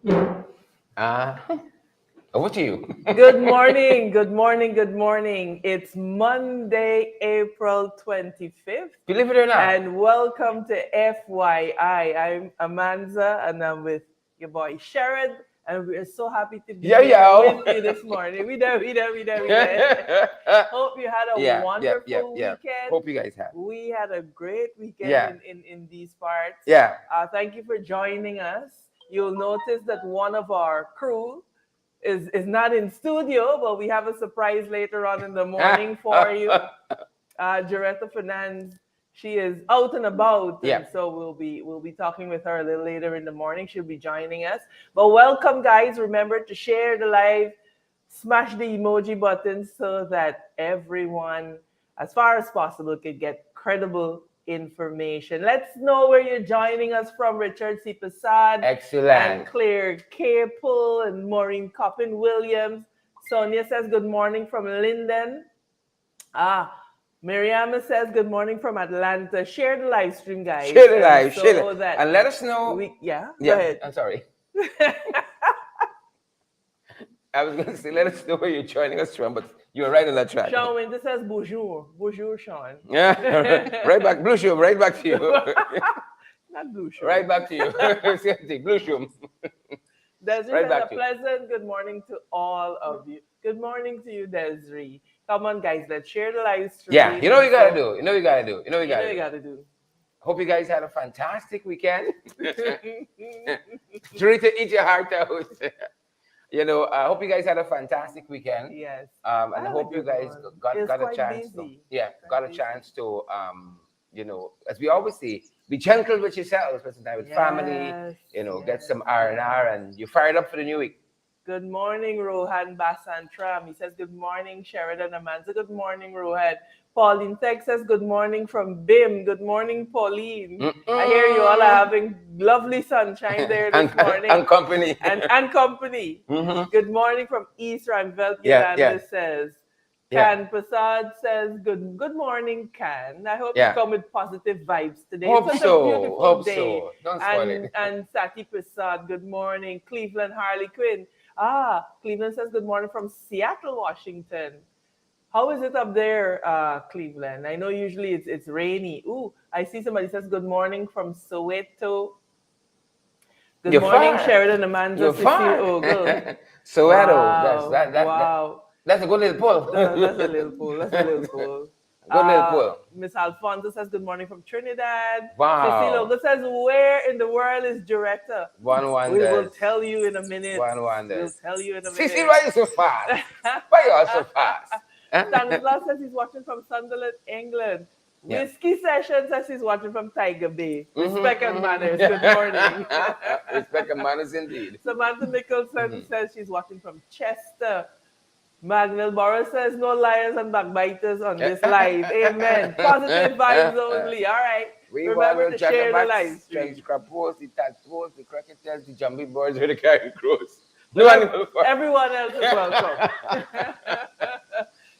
Over to you. Good morning, good morning, good morning. It's Monday, April 25th, Believe it or not. and welcome to FYI. I'm Amanza, and I'm with your boy Sherrod, and we're so happy to be Yeah, here with yo. you this morning. We there. Hope you had a wonderful Yeah. weekend. Hope you guys have. We had a great weekend Yeah, in these parts. yeah. Thank you for joining us. You'll notice that one of our crew is not in studio, but we have a surprise later on in the morning for you. Jaretta Fernandez, she is out and about, Yeah. and so we'll be talking with her a little later in the morning. She'll be joining us. But welcome, guys! Remember to share the live, smash the emoji button so that everyone, as far as possible, can get credible information. Let's know where you're joining us from. Richard C. Passad and Excellent. Claire Capel and Maureen Coppin Williams. Sonia says good morning from Linden. Ah, Mariama says good morning from Atlanta. Share the live stream, guys, Share the and live, share so it. that And let us know. go Yeah, ahead. I'm sorry. I was going to say, let us know where you're joining us from, but you're right on that track. Sean Winter says bonjour. Bonjour, Sean. Yeah, right back. Blue Shoe, right back to you. Not blue shoe. Right back to you. Same thing. Blue Shoe. Desiree Right says back a to you. pleasant good morning to all of you. Good morning to you, Desiree. Come on, guys, let's share the live Yeah, stream. you know what you got to do. You know what you got to do. You know what you You got know to you do. got to do. Hope you guys had a fantastic weekend. Treat to eat your heart out. I hope you guys had a fantastic weekend. Yes. And I had a hope you good guys one. got, It was got a quite chance to, busy. yeah, Quite got a busy. chance to, as we always say, be gentle with yourselves, spend some time with family, Yes. get Yes. some R&R, Yes. and you're fired up for the new week. Good morning, Rohan Basantram. He says, good morning, Sheridan Amanza. Good morning, Rohan. Pauline Tech says, good morning from BIM. Good morning, Pauline. I hear you all are Mm-mm. having lovely sunshine there this and, morning. and company. And company. Hmm. Good morning from East Ranvelt Yeah. Yolanda says. Yeah. Can Prasad says, good morning, Can. I hope you Yeah. come with positive vibes today. It's Hope such a so. beautiful Hope day. so. Don't spoil And it. and Sati Prasad, good morning. Cleveland Harley Quinn. Cleveland says good morning from Seattle, Washington. How is it up there, Cleveland? I know usually it's rainy. Ooh, I see somebody says good morning from Soweto. Good You're morning, far. Sheridan Amanda You're Cecile far. Ogle. Soweto. Wow, That wow. that's a good little pull. That's a little pull. That's a little pull. Good little pull. Miss Alfonso says good morning from Trinidad. Cecile Wow. Ogle says, where in the world is Joretta? One We will wonders. tell you in a minute. One We'll wonders. tell you in a Sissy, minute. why you so fast? Why you all so fast? Stanislav says he's watching from Sunderland, England. Yeah. Whiskey Session says he's watching from Tiger Bay. Mhm, Respect and mhm. manners. Good morning. Respect and manners indeed. Samantha Nicholson Mhm. says she's watching from Chester. Magnell Borough says no liars and backbiters on this live. Amen. Positive vibes only. All right. We want Remember to to check share the about live stream. strength crapos, the tadpoles, the crocodiles, the jumping birds, or the carrying crows. But No animal farm. everyone else is welcome.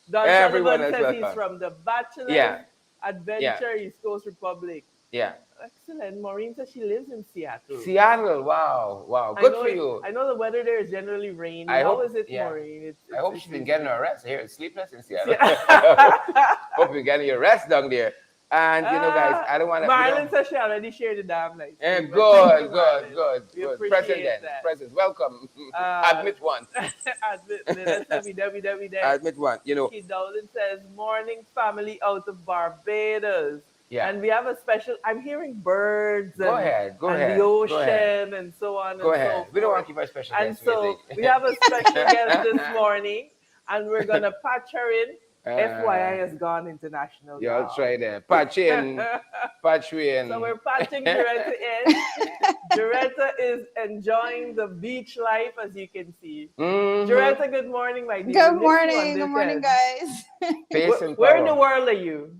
Don Everyone Sullivan is says he's welcome. from the Bachelor's Yeah, yeah, Adventure, East Coast Republic. yeah. Excellent. Maureen says she lives in Seattle. Seattle, wow. Good for you. I know the weather there is generally rainy. I How hope, is it, yeah. Maureen? I hope It's she's been busy. getting her rest. Here, it's sleepless in Seattle. Yeah. Hope you're getting your rest down there. And guys, I don't want to. Marlon says she already shared the damn live stream. Thank you, Good. Marlon. We Present appreciate then. that. Present. Welcome. Uh, Admit one. Let's be there. Admit one. Keith Dowling says, morning family out of Barbados. Yeah. And we have a special, I'm hearing birds Go ahead. and the ocean and so on Go and ahead. so forth. We don't want to keep our special And guest so waiting. we have a special guest this morning, and we're going to patch her in. FYI has gone international. Yeah, I'll y'all. try that. Patch in. Patch in. So we're patching Doretta in. Doretta is enjoying the beach life, as you can see. Mhm. Doretta, good morning, my dear. Good We missed you on morning. this Good morning, end. guys. Pace and Where in the power. world are you?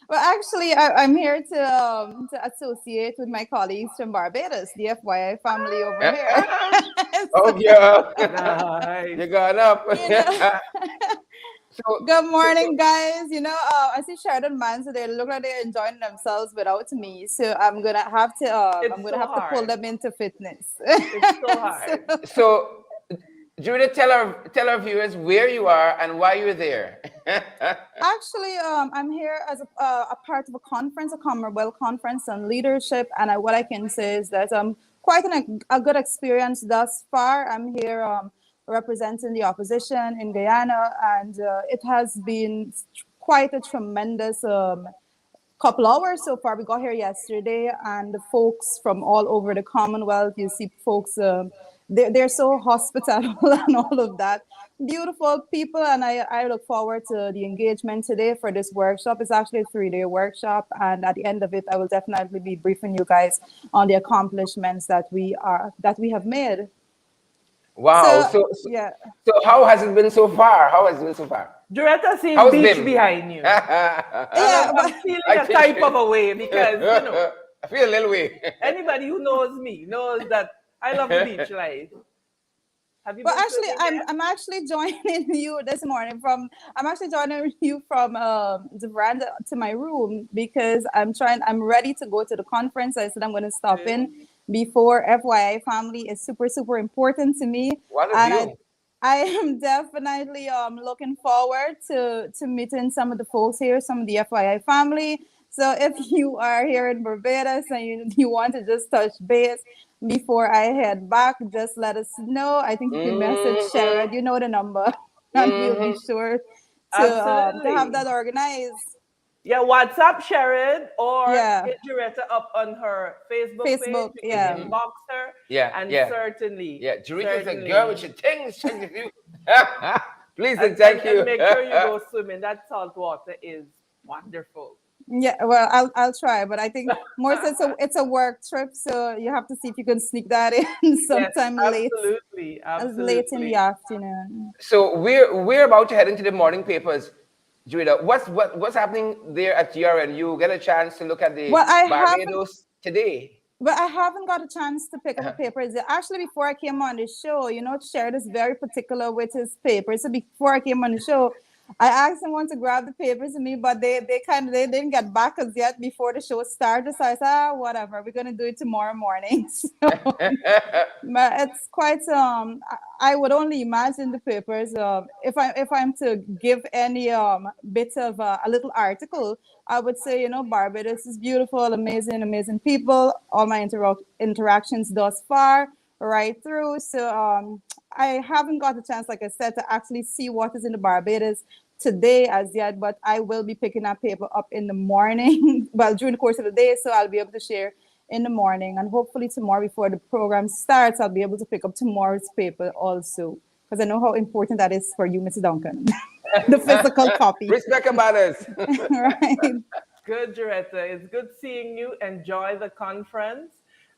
Well, actually, I'm here to associate with my colleagues from Barbados, the FYI family over here. Oh, yeah. Nice. You got up. You know, So, Good morning, guys. I see Sheridan Man, so they look like they're enjoying themselves without me. So I'm It's gonna so have to pull hard. them into fitness. It's so So, hard. so Judah, tell our viewers where you are and why you're there. actually, I'm here as a part of a conference, a Commonwealth conference on leadership, and what I can say is that quite a good experience thus far. I'm here representing the opposition in Guyana, and it has been quite a tremendous couple hours so far. We got here yesterday, and the folks from all over the Commonwealth. You see, folks, they're so hospitable and all of that. Beautiful people, and I look forward to the engagement today for this workshop. It's actually a 3-day workshop, and at the end of it, I will definitely be briefing you guys on the accomplishments that we have made. Wow. So So, yeah. so how has it been so far? How has it been so far? Doretta seeing How's beach Bim? behind you. And Yeah, I'm but feeling I a think type of a way because, I feel a little way. anybody who knows me knows that I love the beach life. Have you But been actually, swimming I'm yet? I'm actually joining you this morning from. I'm actually joining you from the veranda to my room because I'm ready to go to the conference. I said I'm going to stop in before. FYI, family is super super important to me, What a and view. I am definitely looking forward to meeting some of the folks here, some of the FYI family. So if you are here in Barbados and you want to just touch base before I head back, just let us know. I think if you message Mm-hmm. Sherrod, you know the number, and we'll be Mm-hmm. sure to have Absolutely. that organized. Yeah, WhatsApp Sharon or Yeah, hit Doretta up on her Facebook page. Facebook. You can Yeah. Mm-hmm. inbox her, Yeah, and yeah, certainly, yeah. Jarita's a girl with certainly, your things. Check with you. Please and, and and, thank and you. make sure you go swimming. That salt water is wonderful. Yeah, well, I'll try, but I think more so it's a work trip, so you have to see if you can sneak that in Yes, sometime absolutely, late in the absolutely. afternoon. So we're about to head into the morning papers. Judah, what's happening there at GRN? You get a chance to look at the Well, I haven't Barbados today. But I haven't got a chance to pick up a paper. Actually, before I came on the show, Shared is very particular with his papers. So before I came on the show, I asked someone to grab the papers for me, but they didn't get back as yet before the show started. So I said, whatever, we're gonna do it tomorrow morning. So but it's quite I would only imagine the papers if I'm to give any bit of a little article, I would say, Barbados is beautiful, amazing people, all my interactions thus far right through. So I haven't got a chance, like I said, to actually see what is in the Barbados today as yet, but I will be picking that paper up in the morning, well, during the course of the day, so I'll be able to share in the morning, and hopefully tomorrow before the program starts, I'll be able to pick up tomorrow's paper also, because I know how important that is for you, Mr. Duncan. The physical copy. Respect about us. Right. Good, Doretta. It's good seeing you. Enjoy the conference,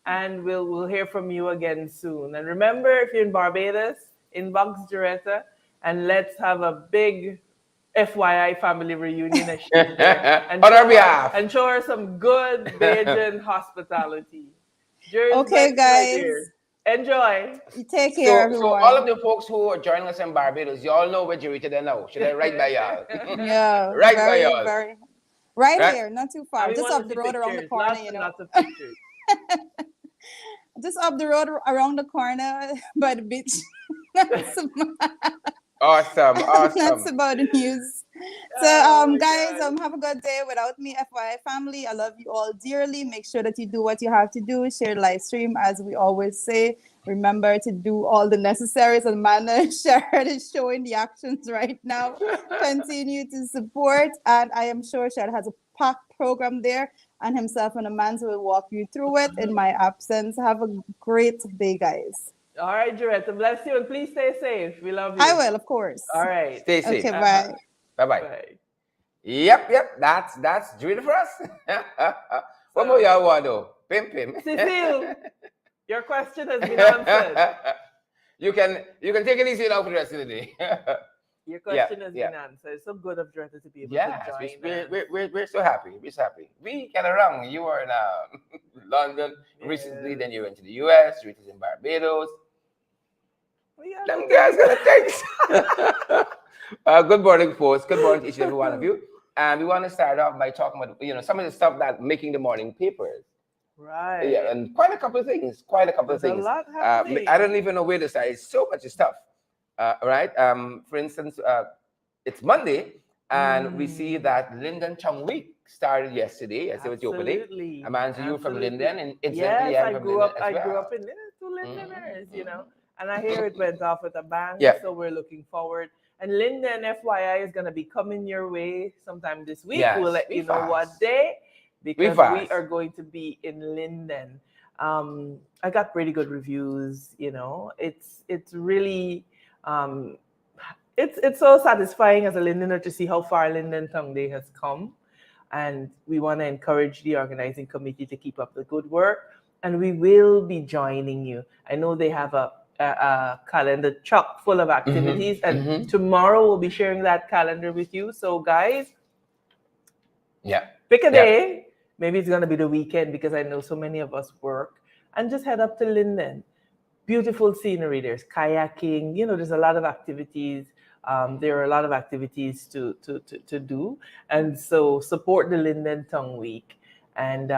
and we'll hear from you again soon. And remember, if you're in Barbados, inbox Doretta, and let's have a big FYI family reunion as she's there, and On our behalf. and show her some good Bajan hospitality. Cheers, Okay, Betsy, my guys. dear. Enjoy. You take care, So all of everyone. the folks who are joining us in Barbados, you all know where Jarita they know. Should I write by y'all? Yeah, Right by very, y'all. very. Right Right? here, not too And far, we just want to up the see road around the pictures, corner, lots and lots of pictures. Just up the road around the corner by the beach. Awesome, That's awesome. about the news. So, Oh my guys, God. have a good day without me, FYI family. I love you all dearly. Make sure that you do what you have to do. Share the live stream, as we always say. Remember to do all the necessaries and manner. Sharon is showing the actions right now. Continue to support, and I am sure Sharon has a packed program there, and himself and Amanda will walk you through it in my absence. Have a great day, guys. All right, Doretta, bless you, and please stay safe. We love I you. will, of course. All right. Stay safe. Okay, bye. Bye-bye. Bye. Yep. That's Jarita for us. What more y'all want though? Pim. Cecile, your question has been answered. You can take it easy now for the rest of the day. Your question has yeah. been answered. It's so good of Doretta to be able Yes, to join we're so happy. We're so happy. We get around. You were in London recently, Yes. then you went to the US, Rita's in Barbados. We have Them to guys do got things. Good morning, folks. Good morning to each and every one of you. And we want to start off by talking about, some of the stuff that making the morning papers. Right. Yeah, and quite a couple of things. Quite a couple of There's a things. lot I happening. don't even know where to start. It's so much stuff. Right? For instance, it's Monday, and we see that Linden Chong Week started yesterday. I see what you're opening. Absolutely. Amanda, you from Absolutely. Linden, and incidentally, Yes, I'm from Linden as I well. grew up in Linden, two Lindeners, Mhm. and I hear it went off with a bang. Yeah. So we're looking forward. And Linden FYI is gonna be coming your way sometime this week. Yes, We'll let we you know what fast. day because we fast. are going to be in Linden. I got pretty good reviews, It's really it's so satisfying as a Lindener to see how far Linden Tongue Day has come. And we want to encourage the organizing committee to keep up the good work. And we will be joining you. I know they have a calendar chock full of activities, and tomorrow we'll be sharing that calendar with you. So, guys, pick a day. Maybe it's going to be the weekend because I know so many of us work, and just head up to Linden. Beautiful scenery. There's kayaking. There's a lot of activities. There are a lot of activities to do, and so support the Linden Tongue Week, and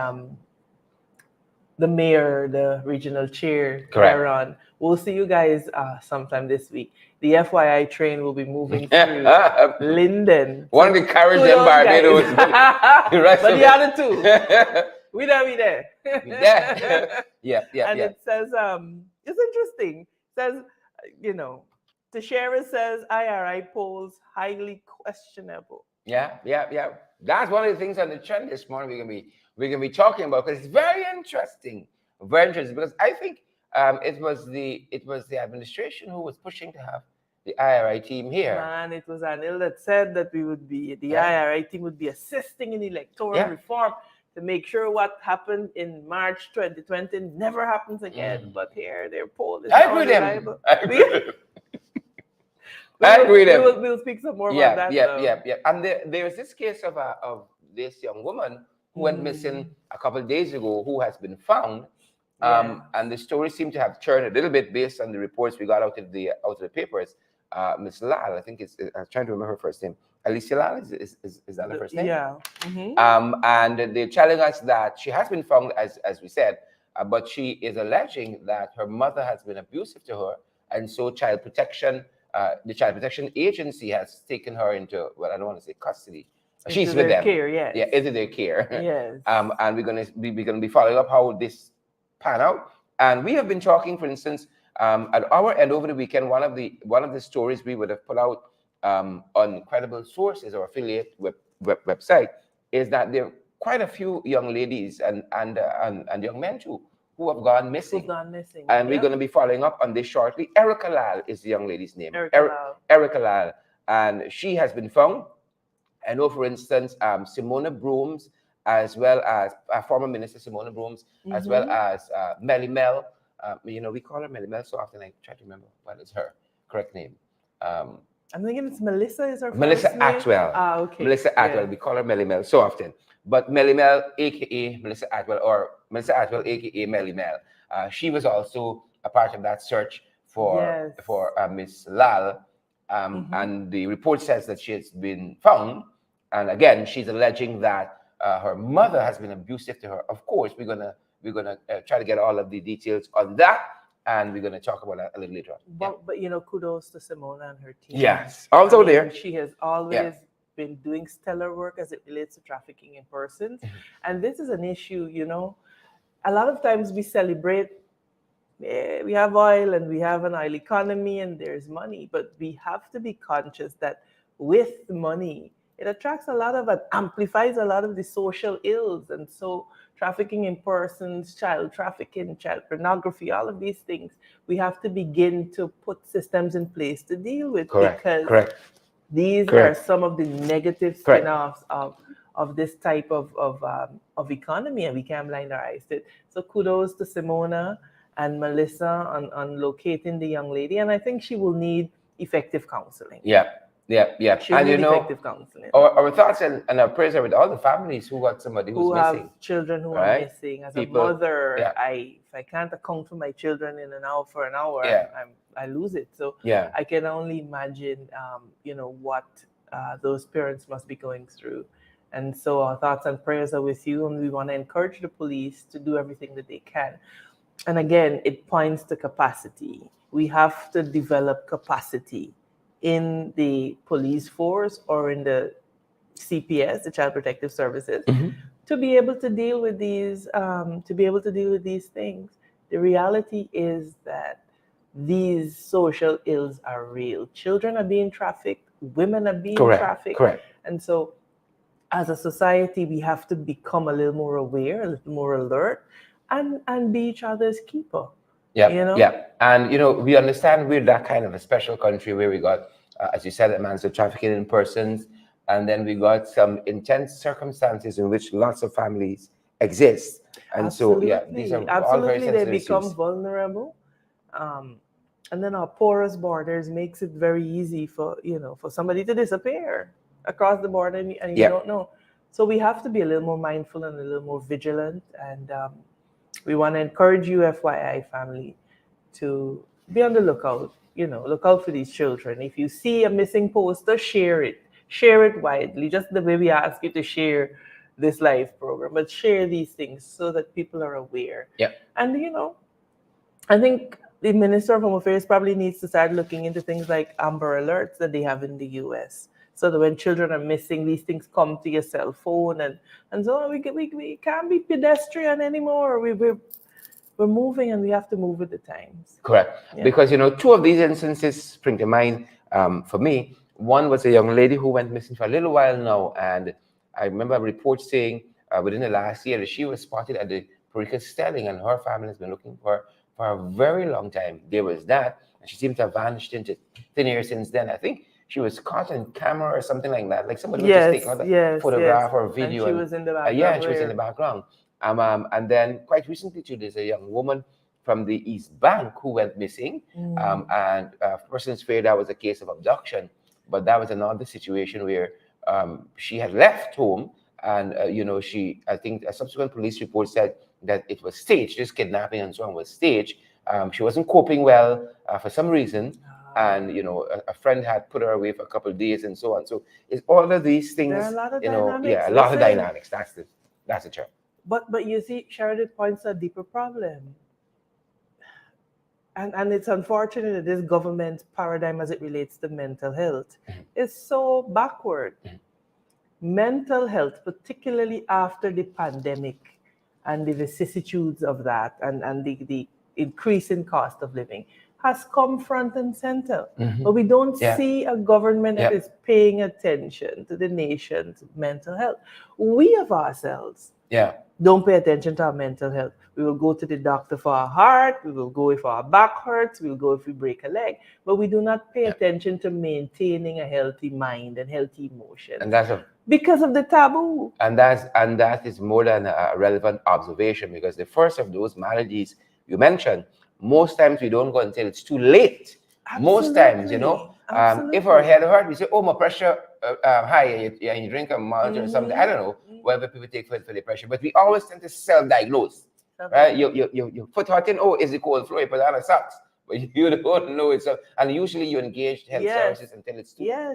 the mayor, the regional chair, Aaron. We'll see you guys sometime this week. The FYI train will be moving through Linden. One to encourage them Barbados, but the other two, we there. Yeah. And it says, it's interesting. It says, Teixeira says IRI polls highly questionable. Yeah. That's one of the things on the trend this morning we're gonna be talking about, because it's very interesting because I think it was the administration who was pushing to have the IRI team here. Man, it was Anil that said that the IRI team would be assisting in electoral reform to make sure what happened in March 2020 never happens again. But here, their poll is unreliable. I agree with them. We'll speak some more about that. Yeah. And there's this case of this young woman who went missing a couple of days ago, who has been found. And the story seemed to have churned a little bit based on the reports we got out of the papers. Miss Lal, I think I'm trying to remember her first name. Alicia Lal, is that the first name? Yeah. And they're telling us that she has been found, as we said, but she is alleging that her mother has been abusive to her, and so the Child Protection Agency has taken her into, well, I don't want to say custody. She's with them. Care, yes. Yeah, into their care. Yes. And we're gonna be following up how this pan out. And we have been talking, for instance, at our end over the weekend. One of the stories we would have put out on credible sources or affiliate website is that there are quite a few young ladies and young men too who have gone missing. And we're going to be following up on this shortly. Erica Lal is the young lady's name. Erica Lal. And she has been found. I know, for instance, Simona Brooms, as well as former Minister Simona Brooms, as well as Melly Mel. We call her Melly Mel so often I try to remember what is her correct name. I'm thinking it's Melissa. Is her Melissa first name? Atwell. Okay. Melissa Atwell. We call her Melly Mel so often. But Melly Mel, aka Melissa Atwell, or Melissa Atwell, aka Melly Mel. She was also a part of that search for Miss Lal. And the report says that she has been found. And again, she's alleging that her mother has been abusive to her. Of course, we're gonna try to get all of the details on that, and we're gonna talk about that a little later on. But kudos to Simona and her team. Yes, also there. She has always been doing stellar work as it relates to trafficking in persons, and this is an issue. A lot of times we celebrate. We have oil and we have an oil economy and there's money, but we have to be conscious that with money, it attracts amplifies a lot of the social ills. And so trafficking in persons, child trafficking, child pornography, all of these things, we have to begin to put systems in place to deal with. Because these are some of the negative spin-offs of this type of economy, and we can't blind our eyes to it. So kudos to Simona and Melissa on locating the young lady. And I think she will need effective counseling. Yeah. Yeah, yeah. Should And need you know, effective counseling. our thoughts and our prayers are with all the families who got somebody who's Who have missing, children who are right? missing. As a People, mother, yeah, if I can't account for my children in an hour for an hour, yeah, I lose it. So yeah. I can only imagine, what those parents must be going through. And so our thoughts and prayers are with you, and we want to encourage the police to do everything that they can. And again, it points to capacity. We have to develop capacity in the police force or in the CPS, the Child Protective Services, Mhm. to be able to deal with these things. The reality is that these social ills are real. Children are being trafficked, women are being Correct, trafficked, correct. and so as a society, we have to become a little more aware, a little more alert, and be each other's keeper. Yeah, You know? yeah. And, we understand we're that kind of a special country where we got, as you said, amounts of trafficking in persons. And then we got some intense circumstances in which lots of families exist. And so, yeah, these are all very Absolutely, they sensitive become issues. vulnerable. Um, and then our porous borders makes it very easy for somebody to disappear across the border, and you Yeah. don't know. So we have to be a little more mindful and a little more vigilant. And we want to encourage you, FYI family, to be on the lookout. Look out for these children. If you see a missing poster, share it. Share it widely, just the way we ask you to share this live program, but share these things so that people are aware. Yeah. And I think the Minister of Home Affairs probably needs to start looking into things like Amber Alerts that they have in the US, so that when children are missing, these things come to your cell phone, and so we can't be pedestrian anymore. We're moving, and we have to move with the times. Correct. Yeah. Because, two of these instances spring to mind for me. One was a young lady who went missing for a little while now. And I remember a report saying within the last year that she was spotted at the Perica Stelling, and her family has been looking for her for a very long time. There was that. And she seemed to have vanished into thin air since then. I think she was caught on camera or something like that. Like somebody was just taking a photograph or a video. And she was in the background. Yeah, and she was in the background. And then quite recently, too, there's a young woman from the East Bank who went missing. And persons feared that was a case of abduction. But that was another situation where she had left home. And, I think a subsequent police report said that it was staged. This kidnapping and so on was staged. She wasn't coping well for some reason. And, a friend had put her away for a couple of days and so on. So it's all of these things, There are a lot of a dynamics. lot of dynamics. That's the term. But you see, Sheridan points a deeper problem. And it's unfortunate that this government paradigm as it relates to mental health is so backward. Mental health, particularly after the pandemic and the vicissitudes of that, and the increase in cost of living, has come front and center. But we don't see a government that is paying attention to the nation's mental health. We of ourselves don't pay attention to our mental health. We will go to the doctor for our heart. We will go if our back hurts. We will go if we break a leg. But we do not pay attention to maintaining a healthy mind and healthy emotions. And that's because of the taboo. And that is more than a relevant observation, because the first of those maladies you mentioned, most times we don't go until it's too late. Most times, if our head hurt, we say, "Oh, my pressure high," and you drink a malt or something. I don't know whether people take for the pressure, but we always tend to self-diagnose. Right? Your foot hurting. Oh, is it cold floor? You put on a socks, but you don't know it's and usually you engage health services until it's too. Yeah.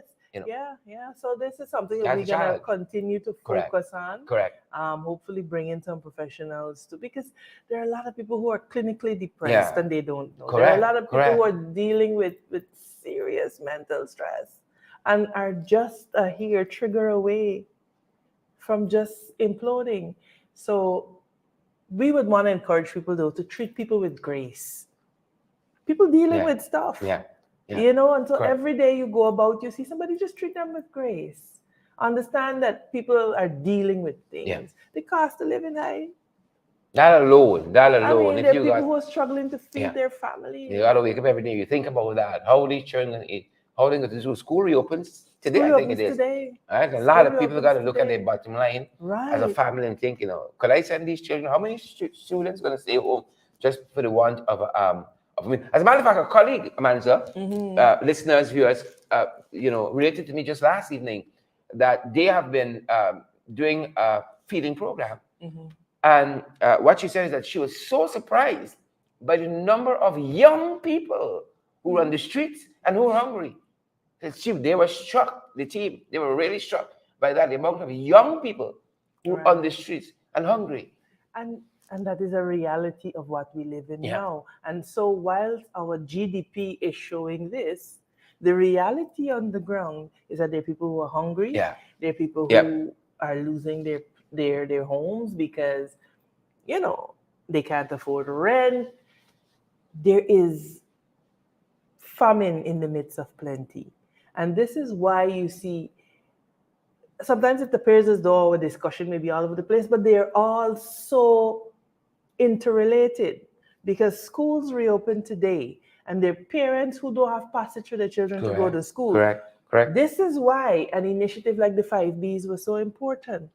So this is something that we're gonna continue to focus on. Correct. Hopefully bring in some professionals too, because there are a lot of people who are clinically depressed and they don't know. There are a lot of people who are dealing with serious mental stress and are just a trigger away from just imploding. So we would want to encourage people though to treat people with grace. People dealing with stuff. And so every day you go about, you see somebody, just treat them with grace. Understand that people are dealing with things. The cost of living high. That alone. I mean, there are people who are struggling to feed their family. You gotta wake up every day. You think about that. How these children eat? How they going to do? School reopens today. I think it is. Right? A lot of people got to look at their bottom line as a family and think, could I send these children? How many students going to stay home just for the want of of me. As a matter of fact, a colleague, Amanda, Mm-hmm. listeners, viewers, related to me just last evening that they have been doing a feeding program. Mm-hmm. And what she said is that she was so surprised by the number of young people who were on the streets and who were hungry. They were struck, the team, they were really struck by that, the amount of young people who were on Right. the streets and hungry. And that is a reality of what we live in Yeah. now. And so while our GDP is showing this, the reality on the ground is that there are people who are hungry. Yeah. There are people Yep. who are losing their homes because they can't afford rent. There is famine in the midst of plenty. And this is why you see sometimes it appears as though our discussion may be all over the place, but they are all so interrelated because schools reopen today and their parents who don't have passage for their children to go to school. Correct. This is why an initiative like the 5Bs was so important.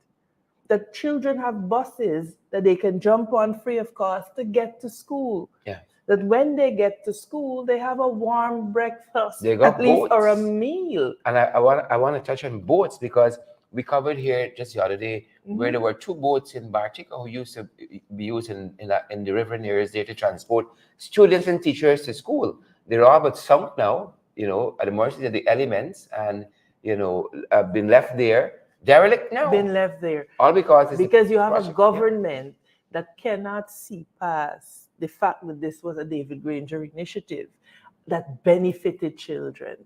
That children have buses that they can jump on free of cost to get to school. Yeah. That when they get to school, they have a warm breakfast, They got at least, or a boats. meal. And I want to touch on boats because we covered here just the other day where there were two boats in Bartica who used to be used in the riverine areas there to transport students and teachers to school. They're all but sunk now, at the mercy of the elements, and been left there, derelict now. Been left there. All because you have project. a government that cannot see past the fact that this was a David Granger initiative that benefited children.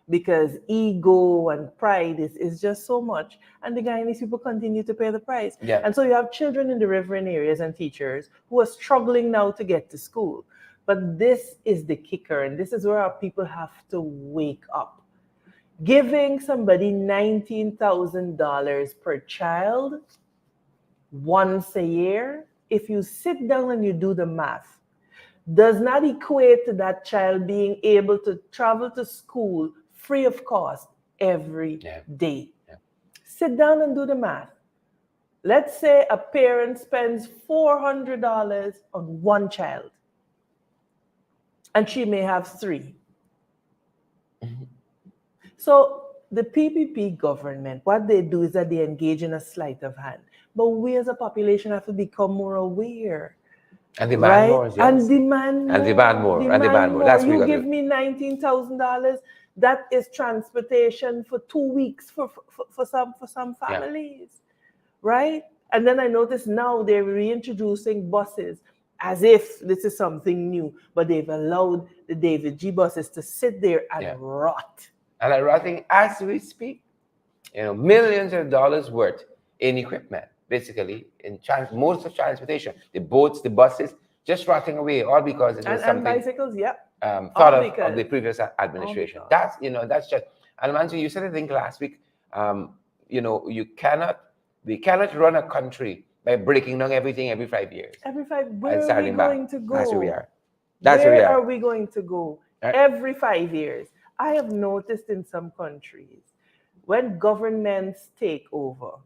Because ego and pride is just so much. And the Guyanese people continue to pay the price. Yeah. And so you have children in the riverine areas and teachers who are struggling now to get to school. But this is the kicker, and this is where our people have to wake up. Giving somebody $19,000 per child once a year, if you sit down and you do the math, does not equate to that child being able to travel to school free of cost every day. Yeah. Sit down and do the math. Let's say a parent spends $400 on one child, and she may have three. Mm-hmm. So the PPP government, what they do is that they engage in a sleight of hand. But we as a population have to become more aware. And demand more. Yes. And demand more. And demand more. That's you give me $19,000. That is transportation for 2 weeks for some families, right? And then I notice now they're reintroducing buses as if this is something new, but they've allowed the David G buses to sit there and rot. And are rotting as we speak. Millions of dollars worth in equipment, basically, in most of transportation, the boats, the buses, just rotting away, all because it was something. And bicycles, thought of the previous administration. That's just. And Manju, you said I think last week. We cannot run a country by breaking down everything every 5 years. Where are we going to go? That's where we are. Where are we going to go? Every 5 years. I have noticed in some countries when governments take over.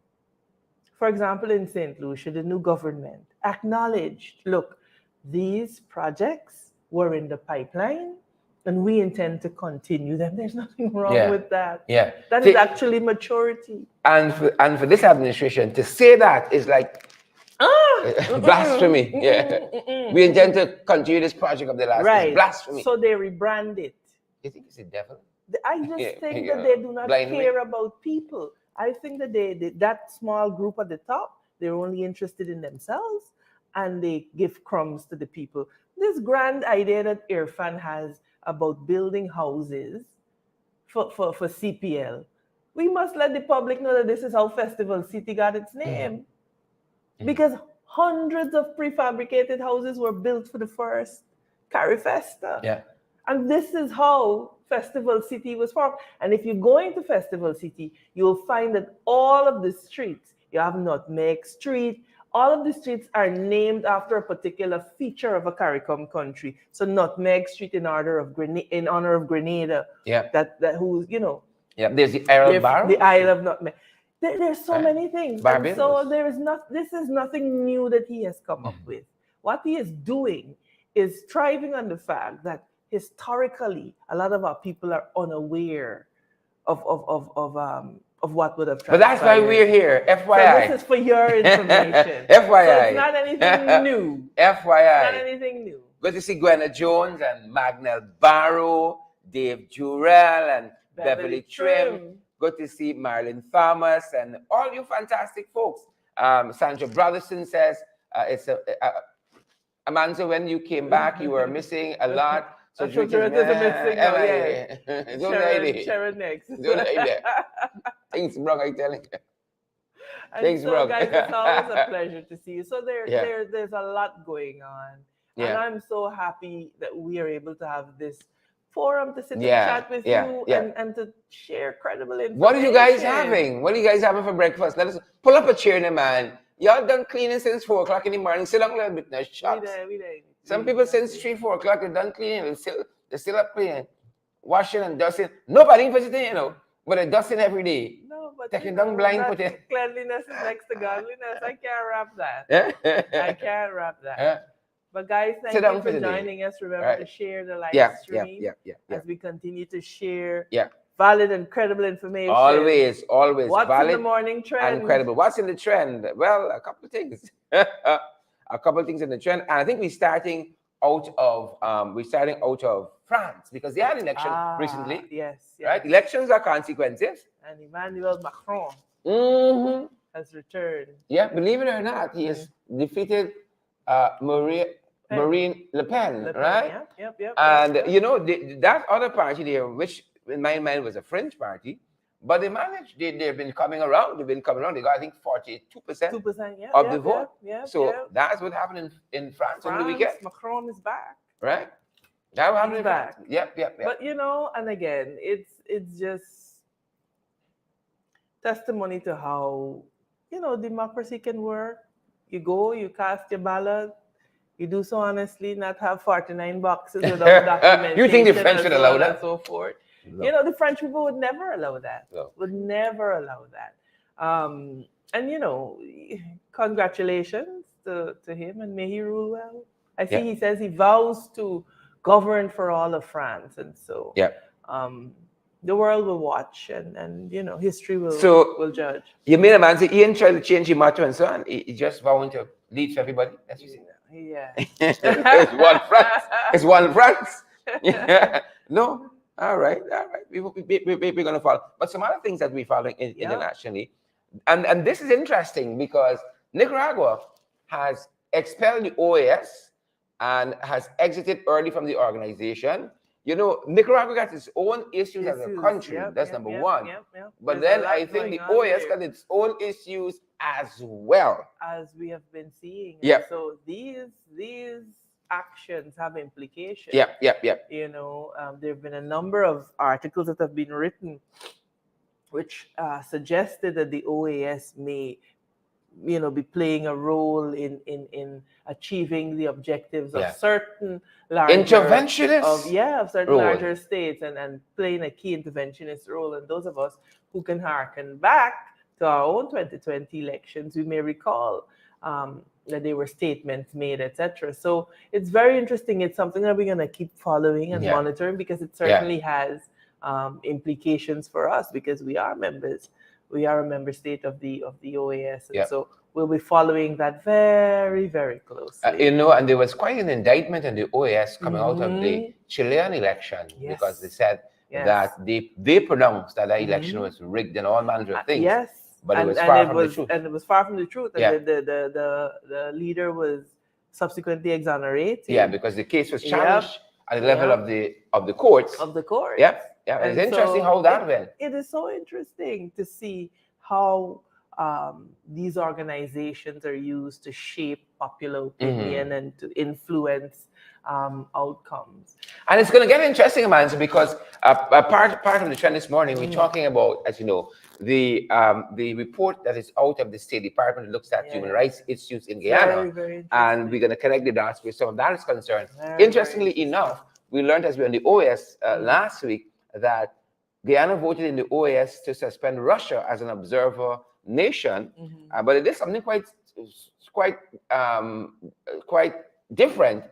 For example, in St. Lucia, the new government acknowledged, look, these projects were in the pipeline and we intend to continue them. There's nothing wrong with that. Yeah. That is actually maturity. And for this administration to say that is like blasphemy. We intend to continue this project of the last year. Blasphemy. So they rebrand it. You think it's the devil? I just think that they do not care about people. I think that that small group at the top, they're only interested in themselves and they give crumbs to the people. This grand idea that Irfan has about building houses for CPL, we must let the public know that this is how Festival City got its name. Because hundreds of prefabricated houses were built for the first Carifesta. Yeah. And this is how Festival City was formed. And if you go into Festival City, you'll find that all of the streets, you have Nutmeg Street, all of the streets are named after a particular feature of a CARICOM country. So Nutmeg Street in honor of Grenada. Yeah. That who's, Yeah, there's the Isle of Barbados. The Isle of Nutmeg. There's so many things. Barbados. So this is nothing new that he has come up with. What he is doing is thriving on the fact that historically a lot of our people are unaware of what would have But that's why transpired. we're here. So FYI. this is for your information. FYI. So it's not anything new. FYI. Not anything new. Good to see Gwenna Jones and Magnell Barrow, Dave Jurel and Beverly Trim. Good to see Marilyn Thomas and all you fantastic folks. Sandra Brotherson says, Amanda, when you came back, you were missing a lot. So Sharon next. Things wrong, I tell you. And so, guys, it's always a pleasure to see you. So there's a lot going on. Yeah. And I'm so happy that we are able to have this forum to sit and chat with you and to share credible information. What are you guys having? What are you guys having for breakfast? Let us pull up a chair now, man. Y'all done cleaning since 4 o'clock in the morning. Sit down a little bit now. Shucks. Some people since 3, 4 o'clock they're done cleaning. They're still up cleaning, washing and dusting. Nobody visiting, you know, but they're dusting every day. No, but taking down blind put it. Cleanliness is next to godliness. I can't wrap that. I can't wrap that. But guys, thank you for joining us. Remember to share the live stream as we continue to share valid and credible information. Always. What's valid in the morning trend? and credible. What's in the trend? Well, a couple of things. A couple of things in the trend. And I think we're starting out of France because they had an election recently. Yes. Right? Elections are consequences. And Emmanuel Macron has returned. Yeah, believe it or not, he has defeated Marine Le Pen, right? Yep. And you know, that other party there, which in my mind was a French party, but they managed, they've been coming around. They got, I think, 42% of the vote. So that's what happened in France over the weekend. Macron is back. Right? That happened in back. France. Yep. But you know, and again, it's just testimony to how, you know, democracy can work. You go, you cast your ballot, you do so honestly, not have 49 boxes without documentation. You think the French would allow that? And so forth. No. You know, the French people would never allow that. No. Would never allow that. And you know, congratulations to him, and may he rule well. I see he says he vows to govern for all of France, and so the world will watch, and you know, history will judge. You made a man say Ian tried to change his motto and so on. He just vowing to lead for everybody. That's what you say. Yeah. It's one France. It's one France. Yeah. No. All right. We're going to follow. But some other things that we're following internationally. And this is interesting because Nicaragua has expelled the OAS and has exited early from the organization. You know, Nicaragua got its own issues as a country. That's number one. But then I think the OAS got its own issues as well. As we have been seeing. Yeah. So these actions have implications. Yeah. You know, there have been a number of articles that have been written which suggested that the OAS may, you know, be playing a role in achieving the objectives of certain larger larger states and playing a key interventionist role. And those of us who can hearken back to our own 2020 elections, we may recall that there were statements made, etc. So it's very interesting. It's something that we're going to keep following and monitoring because it certainly has implications for us because we are members. We are a member state of the OAS, and so we'll be following that very, very closely. You know, and there was quite an indictment in the OAS coming out of the Chilean election because they said that they pronounced that the election was rigged and all manner of things. But it was far from the truth. And it was far from the truth. And the leader was subsequently exonerated. Yeah, because the case was challenged at the level of the courts. Of the court. Yeah, it's interesting how that went. It is so interesting to see how these organizations are used to shape popular opinion and to influence outcomes. And it's going to get interesting, Amanda, because part of the trend this morning, we're talking about, as you know, the report that is out of the State Department that looks at human rights issues in Guyana. Very and we're going to connect the dots with some of that is concerned. Interestingly enough, we learned as we were in the OAS last week that Guyana voted in the OAS to suspend Russia as an observer nation, but it is something quite different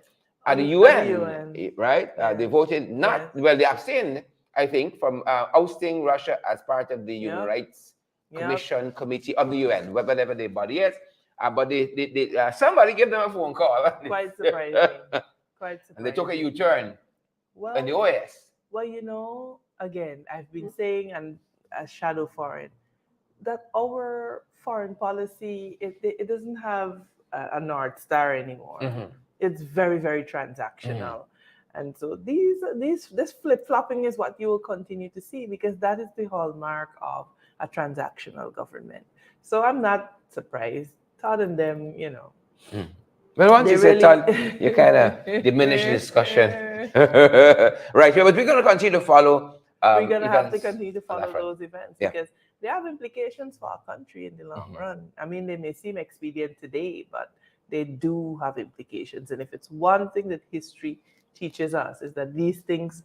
at the At the UN, UN. right? Yeah. They voted not, Yes. well, they abstained, I think, from ousting Russia as part of the Human Yep. Rights Yep. Commission Committee of the UN, whatever their body is. But somebody gave them a phone call. Quite surprising. Quite surprising. And they took a U-turn in the Well, OAS. well, again, I've been saying, and as shadow foreign, that our foreign policy it doesn't have a North Star anymore. Mhm. It's very, very transactional. And so this flip-flopping is what you will continue to see, because that is the hallmark of a transactional government. So I'm not surprised. Todd and them, Well, once they you said really that, you kind of diminish the discussion. Right. Yeah, but we're going to continue to follow we're gonna have to events continue to on that follow front. those events, Yeah. because they have implications for our country in the long run. I mean, they may seem expedient today, but they do have implications. And if it's one thing that history teaches us, is that these things,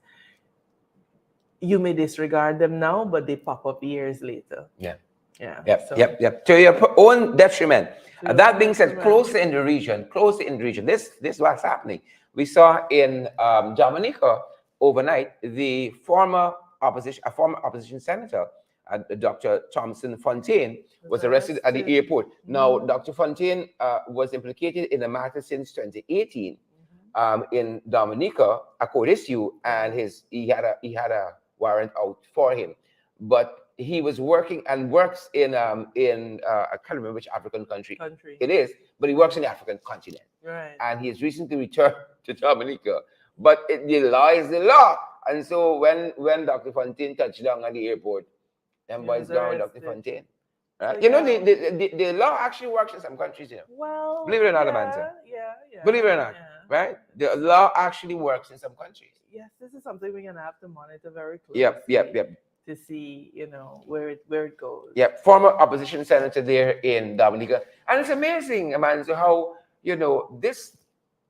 you may disregard them now, but they pop up years later. Yeah. Yeah. Yep, So, yep. To your own detriment. To your That own being said, detriment. closer in the region, this is what's happening. We saw in Dominica overnight a former opposition senator, Dr. Thompson Fontaine, was arrested at the airport. Now, Dr. Fontaine was implicated in a matter since 2018 in Dominica, a court issue, and he had a warrant out for him, but he was working and works in I can't remember which African country it is, but he works in the African continent. Right. And he's recently returned to Dominica. But the law is the law. And so when Dr. Fontaine touched down at the airport, them boys gone with Dr. Fontaine. Right? So, the law actually works in some countries, Well, believe it or not, Amanda. Yeah. Believe it or not, right? The law actually works in some countries. Yes, this is something we're gonna have to monitor very closely. Yep. To see, where it goes. Yep, former opposition senator there in Dominica. And it's amazing, Amanda, how, this,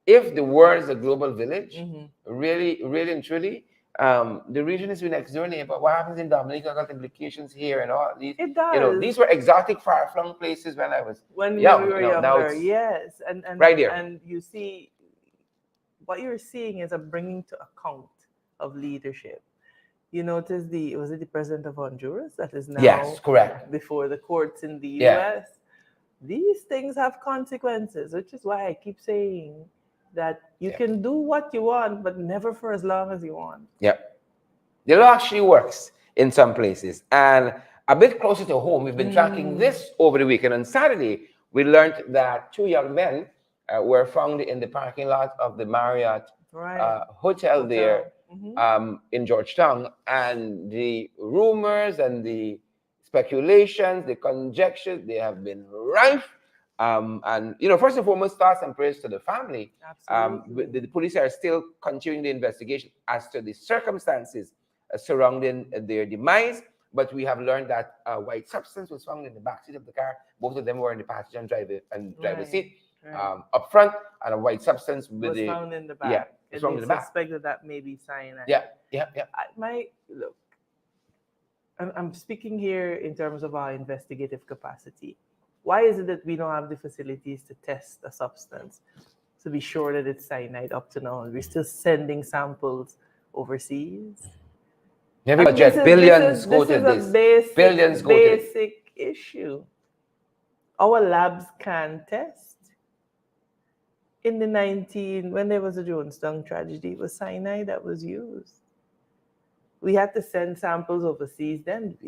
if the world is a global village, really, really and truly, the region is your next door neighbor. What happens in Dominica got implications here and all these. It does. These were exotic, far-flung places when I was when young. we were younger. Yes, and right there. And you see, what you're seeing is a bringing to account of leadership. You notice was it the president of Honduras that is now, yes, correct, before the courts in the Yeah. US? These things have consequences, which is why I keep saying that you can do what you want, but never for as long as you want. Yep. The law actually works in some places. And a bit closer to home, we've been tracking this over the weekend. On Saturday, we learned that 2 young men were found in the parking lot of the Marriott hotel there in Georgetown. And the rumors and the speculations, the conjectures, they have been rife. And first and foremost, thoughts and prayers to the family. Absolutely. The police are still continuing the investigation as to the circumstances surrounding their demise. But we have learned that a white substance was found in the backseat of the car. Both of them were in the passenger and driver's seat, up front, and a white substance was found in the back. Yeah, it's found in the back. Suspect that may be cyanide. Yeah. Look, I'm speaking here in terms of our investigative capacity. Why is it that we don't have the facilities to test a substance to be sure that it's cyanide up to now? And we're still sending samples overseas. Billions go to this. Billions go to this. Basic issue. Our labs can test. In when there was a Jonestown tragedy, it was cyanide that was used. We had to send samples overseas then.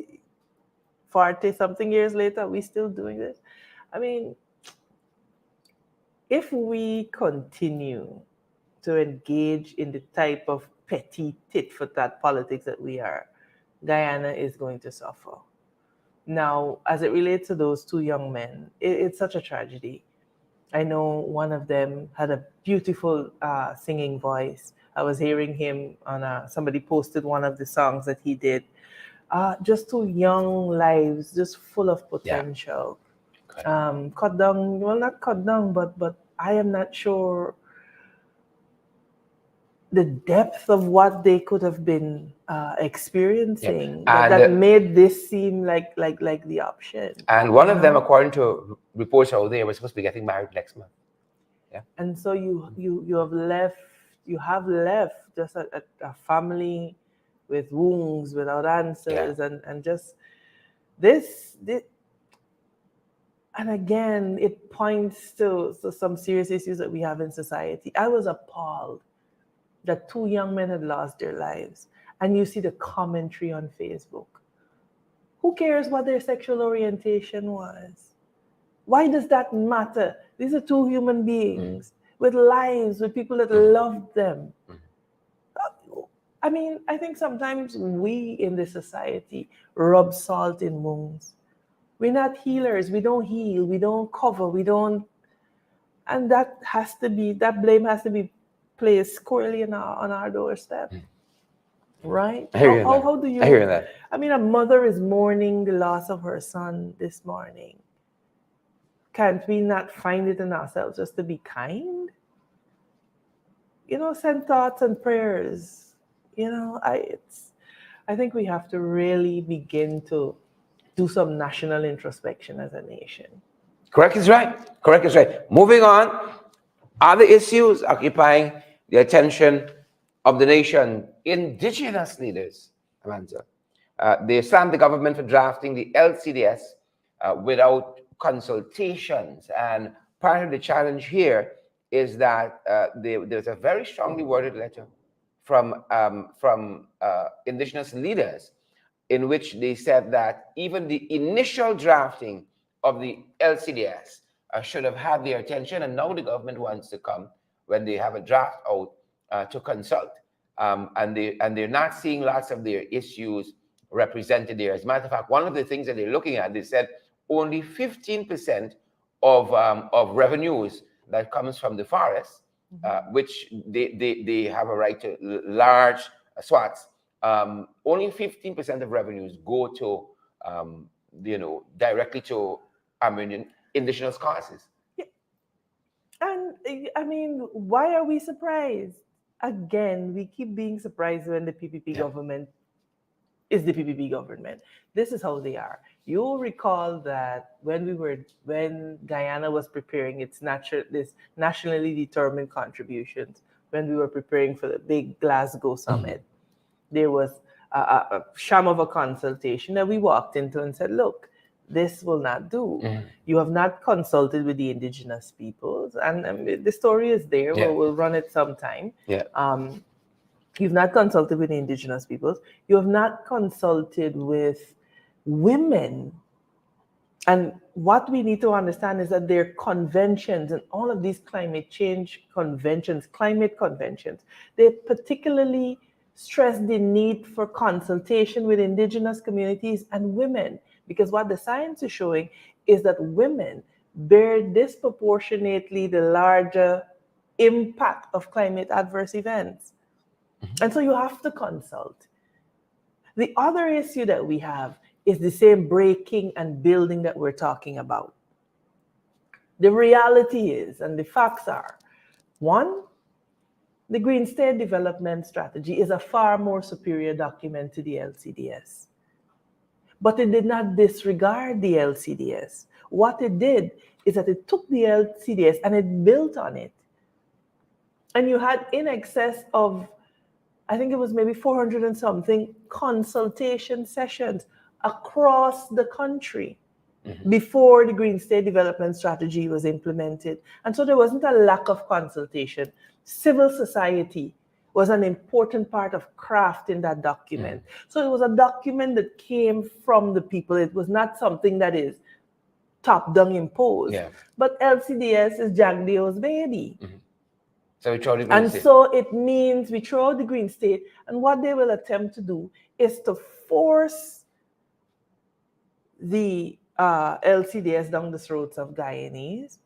40-something years later, are we still doing this? I mean, if we continue to engage in the type of petty tit-for-tat politics that we are, Guyana is going to suffer. Now, as it relates to those 2 young men, it's such a tragedy. I know one of them had a beautiful singing voice. I was hearing him on somebody posted one of the songs that he did. Just 2 young lives, just full of potential. Cut down, well, not cut down, but I am not sure the depth of what they could have been experiencing that made this seem like the option. And one of them, according to reports out there, was supposed to be getting married next month. And so you have left just a family with wounds, without answers, and just this. And again, it points to some serious issues that we have in society. I was appalled that 2 young men had lost their lives. And you see the commentary on Facebook. Who cares what their sexual orientation was? Why does that matter? These are 2 human beings with lives, with people that loved them. I mean, I think sometimes we in this society rub salt in wounds. We're not healers. We don't heal. We don't cover. We don't. And that blame has to be placed squarely on our doorstep. Right? I hear How do you? I hear that. I mean, a mother is mourning the loss of her son this morning. Can't we not find it in ourselves just to be kind? Send thoughts and prayers. I think we have to really begin to do some national introspection as a nation. Correct is right. Moving on, other issues occupying the attention of the nation, indigenous leaders, Amanda. They slammed the government for drafting the LCDS without consultations. And part of the challenge here is that there's a very strongly worded letter from indigenous leaders in which they said that even the initial drafting of the LCDS should have had their attention, and now the government wants to come when they have a draft out to consult, and they're not seeing lots of their issues represented there. As a matter of fact, one of the things that they're looking at, they said only 15% of revenues that comes from the forest, which they have a right to large swaths. Only 15% of revenues go to, directly to indigenous causes. Yeah. And I mean, why are we surprised? Again, we keep being surprised when the PPP government is the PPP government. This is how they are. You'll recall that when Guyana was preparing its nationally determined contributions, when we were preparing for the big Glasgow summit, there was a sham of a consultation that we walked into and said, look, this will not do. You have not consulted with the indigenous peoples. And the story is there. We'll run it sometime. You've not consulted with the indigenous peoples. You have not consulted with women. And what we need to understand is that their conventions and all of these climate change conventions, climate conventions, they particularly stress the need for consultation with indigenous communities and women, because what the science is showing is that women bear disproportionately the larger impact of climate adverse events. And so you have to consult. The other issue that we have is the same breaking and building that we're talking about. The reality is, and the facts are, one, the Green State Development Strategy is a far more superior document to the LCDS. But it did not disregard the LCDS. What it did is that it took the LCDS and it built on it. And you had in excess of, I think it was maybe 400 and something consultation sessions across the country before the Green State Development Strategy was implemented. And so there wasn't a lack of consultation. Civil society was an important part of crafting that document. So it was a document that came from the people. It was not something that is top-down imposed. But LCDS is Jack Deo's baby. So we throw the Green and State. So it means we throw the Green State, and what they will attempt to do is to force the LCDS down the throats of Guyanese.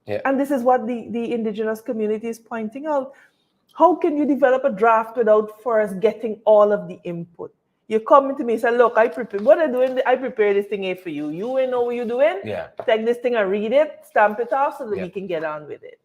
And this is what the indigenous community is pointing out. How can you develop a draft without first getting all of the input? You're coming to me and say, look, I prepare this thing here for you. You ain't know what you're doing? Take this thing and read it, stamp it off so that we can get on with it.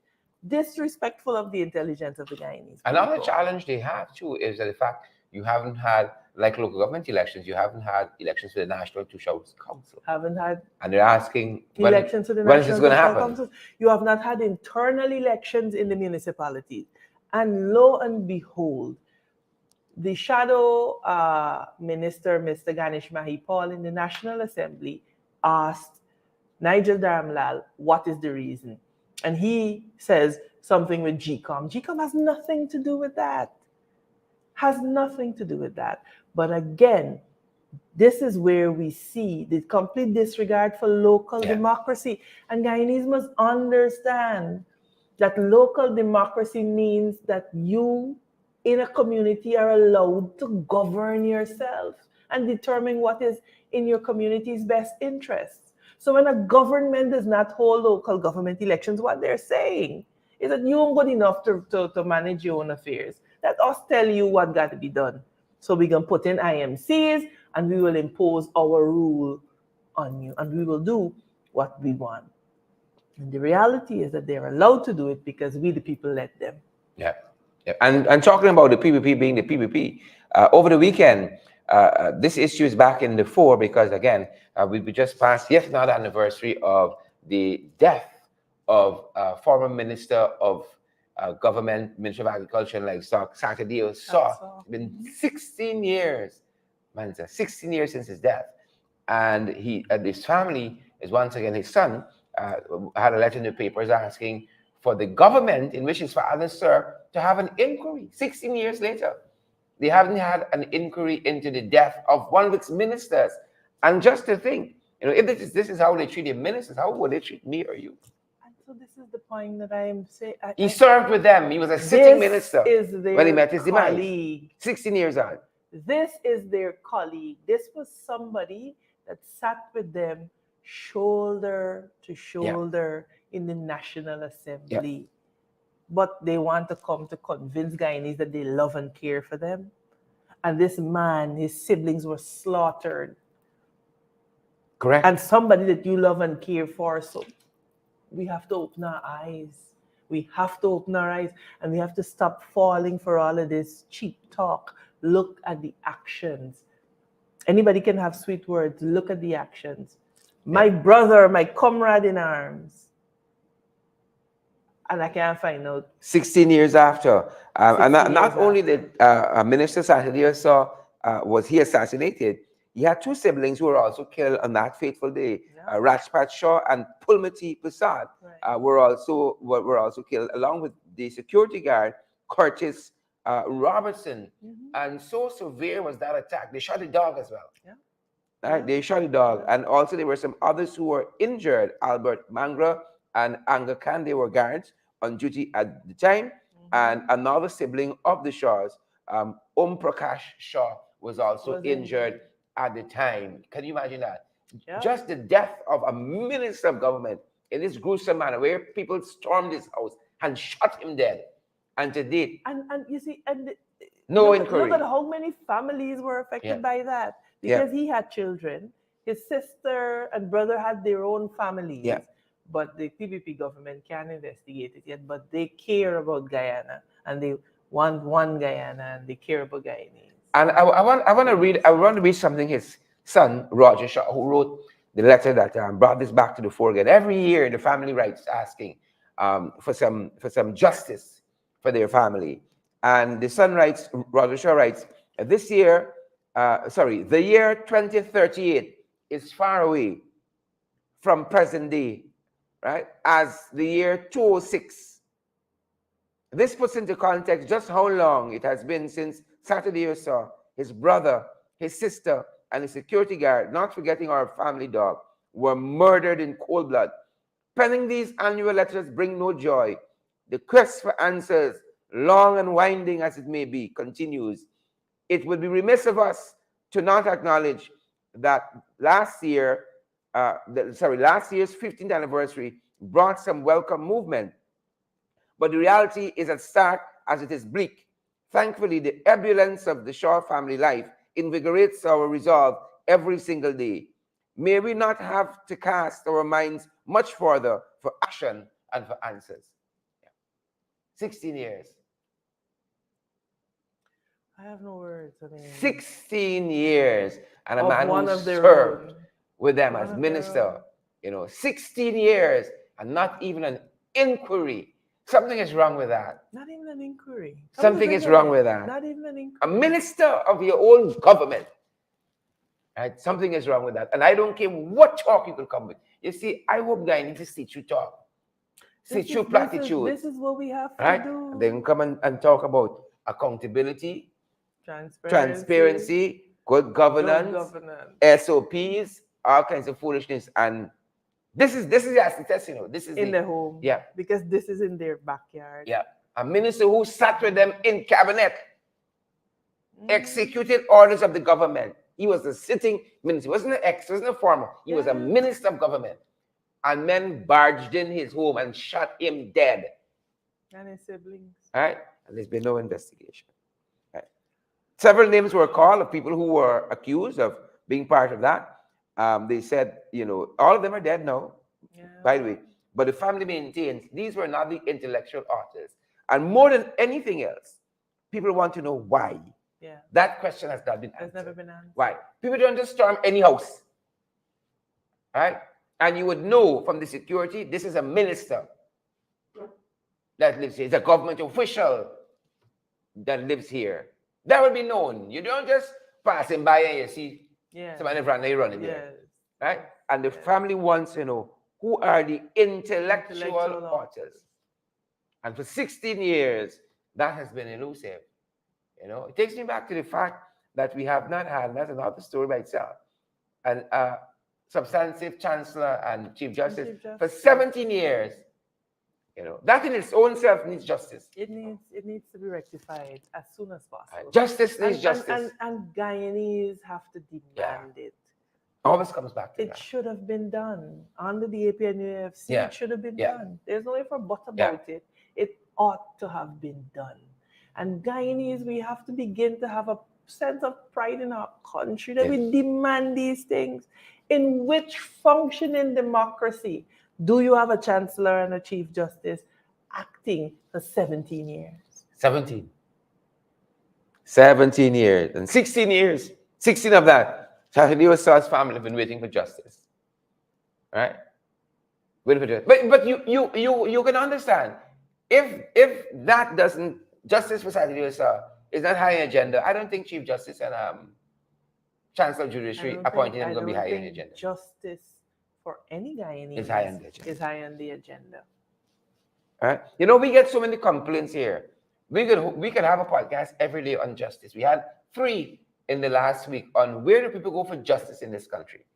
Disrespectful of the intelligence of the Guyanese. Another challenge they have too is that the fact You haven't had, like local government elections, you haven't had elections for the National Two-Show Council. Haven't had And they're asking, elections to the when is this National going to Social happen? Council. You have not had internal elections in the municipalities. And lo and behold, the shadow minister, Mr. Ganesh Mahipal, in the National Assembly asked Nigel Dharamlal, what is the reason? And he says something with GCOM. GCOM has nothing to do with that. Has nothing to do with that. But again, this is where we see the complete disregard for local democracy. And Guyanese must understand that local democracy means that you in a community are allowed to govern yourself and determine what is in your community's best interests. So when a government does not hold local government elections, what they're saying is that you aren't good enough to manage your own affairs. Let us tell you what got to be done. So we can put in IMCs and we will impose our rule on you and we will do what we want. And the reality is that they're allowed to do it because we, the people, let them. Yeah. And talking about the PPP being the PPP, over the weekend, this issue is back in the fore because, again, we just passed yet another anniversary of the death of former Minister of Government, Minister of Agriculture and Livestock, Saturday Saw. It's been 16 years, man, 16 years since his death. And his family is once again, his son had a letter in the papers asking for the government in which his father served to have an inquiry 16 years later. They haven't had an inquiry into the death of one of its ministers. And just to think, if this is how they treat their ministers, how would they treat me or you? And so this is the point that I am saying. He served with them. He was a sitting minister when he met his demise. 16 years on. This is their colleague. This was somebody that sat with them shoulder to shoulder in the National Assembly. But they want to come to convince Guyanese that they love and care for them. And this man, his siblings were slaughtered. Correct. And somebody that you love and care for. So we have to open our eyes. We have to open our eyes and we have to stop falling for all of this cheap talk. Look at the actions. Anybody can have sweet words. Look at the actions. My brother, my comrade in arms. And I can't find out. 16 years after. And not only did Minister Saturday Saw was he assassinated, he had two siblings who were also killed on that fateful day. Rajpat Shaw and Pulmati Prasad were also killed, along with the security guard, Curtis Robertson. And so severe was that attack. They shot a dog as well. They shot a dog. And also there were some others who were injured. Albert Mangra and Anga Khan, they were guards on duty at the time. And another sibling of the Shaws, Prakash Shaw, was also injured at the time. Can you imagine that? Just the death of a minister of government in this gruesome manner, where people stormed his house and shot him dead. And to date, and you see, and no inquiry. Look at how many families were affected by that, because he had children. His sister and brother had their own families. But the PPP government can't investigate it yet. But they care about Guyana, and they want one Guyana, and they care about Guyanese. And I want to read something his son Roger Shaw, who wrote the letter that brought this back to the fore again. Every year, the family writes asking for some justice for their family. And the son writes, Roger Shaw writes, the year 2038 is far away from present day, right? As the year 206. This puts into context just how long it has been since Saturday Saw, his brother, his sister, and his security guard, not forgetting our family dog, were murdered in cold blood. Penning these annual letters bring no joy. The quest for answers, long and winding as it may be, continues. It would be remiss of us to not acknowledge that last year's 15th anniversary brought some welcome movement. But the reality is as stark as it is bleak. Thankfully, the ebullience of the Shaw family life invigorates our resolve every single day. May we not have to cast our minds much further for action and for answers. 16 years. I have no words. I mean, 16 years. And a of man one who of their served own. with them One as of their minister, own. 16 years and not even an inquiry. Something is wrong with that. Not even an inquiry. Come to Something think is of wrong it, with that. Not even an A inquiry. minister of your own government. Right? Something is wrong with that. And I don't care what talk you could come with. You see, I hope guy need to see true talk. See true platitudes. This is what we have to Right? do. They can come and talk about accountability, Transparency, good governance, governance. SOPs, all kinds of foolishness. And this is the test, This is In the home. Yeah. Because this is in their backyard. Yeah. A minister who sat with them in cabinet, executed orders of the government. He was a sitting minister. He wasn't wasn't a former. He was a minister of government. And men barged in his home and shot him dead. And his siblings. Right? And there's been no investigation. Right? Several names were called of people who were accused of being part of that. They said, all of them are dead now, by the way. But the family maintains these were not the intellectual authors. And more than anything else, people want to know why. Yeah. That question has not been answered. Has never been answered. Why? People don't just storm any house. Right? And you would know from the security, this is a minister that lives here. It's a government official that lives here. That would be known. You don't just pass him by and you see somebody running there. Right? And the family wants to know who are the intellectual authors. And for 16 years, that has been elusive. It takes me back to the fact that we have not had, that's another story by itself, and substantive chancellor and chief justice for 17 years. That in its own self needs justice. It needs to be rectified as soon as possible. Justice needs justice. And Guyanese have to demand it. Always comes back to it that. should have been done under the APNUFC. It should have been done. There's no if or but about it. It ought to have been done. And Guyanese, we have to begin to have a sense of pride in our country that we demand these things. In which functioning democracy do you have a chancellor and a chief justice acting for 17 years? 17 years. And 16 years, 16 of that, Shahideo Saw's family have been waiting for justice. Right? Waiting for justice. But you can understand, if that doesn't, justice for Shahideo Saw is not high on agenda, I don't think Chief Justice and Chancellor of Judiciary appointing him going to be high on the agenda. Justice for any Guyanese is high on the agenda. Is high on the agenda. All right? We get so many complaints here. We could have a podcast every day on justice. We had 3 in the last week on where do people go for justice in this country.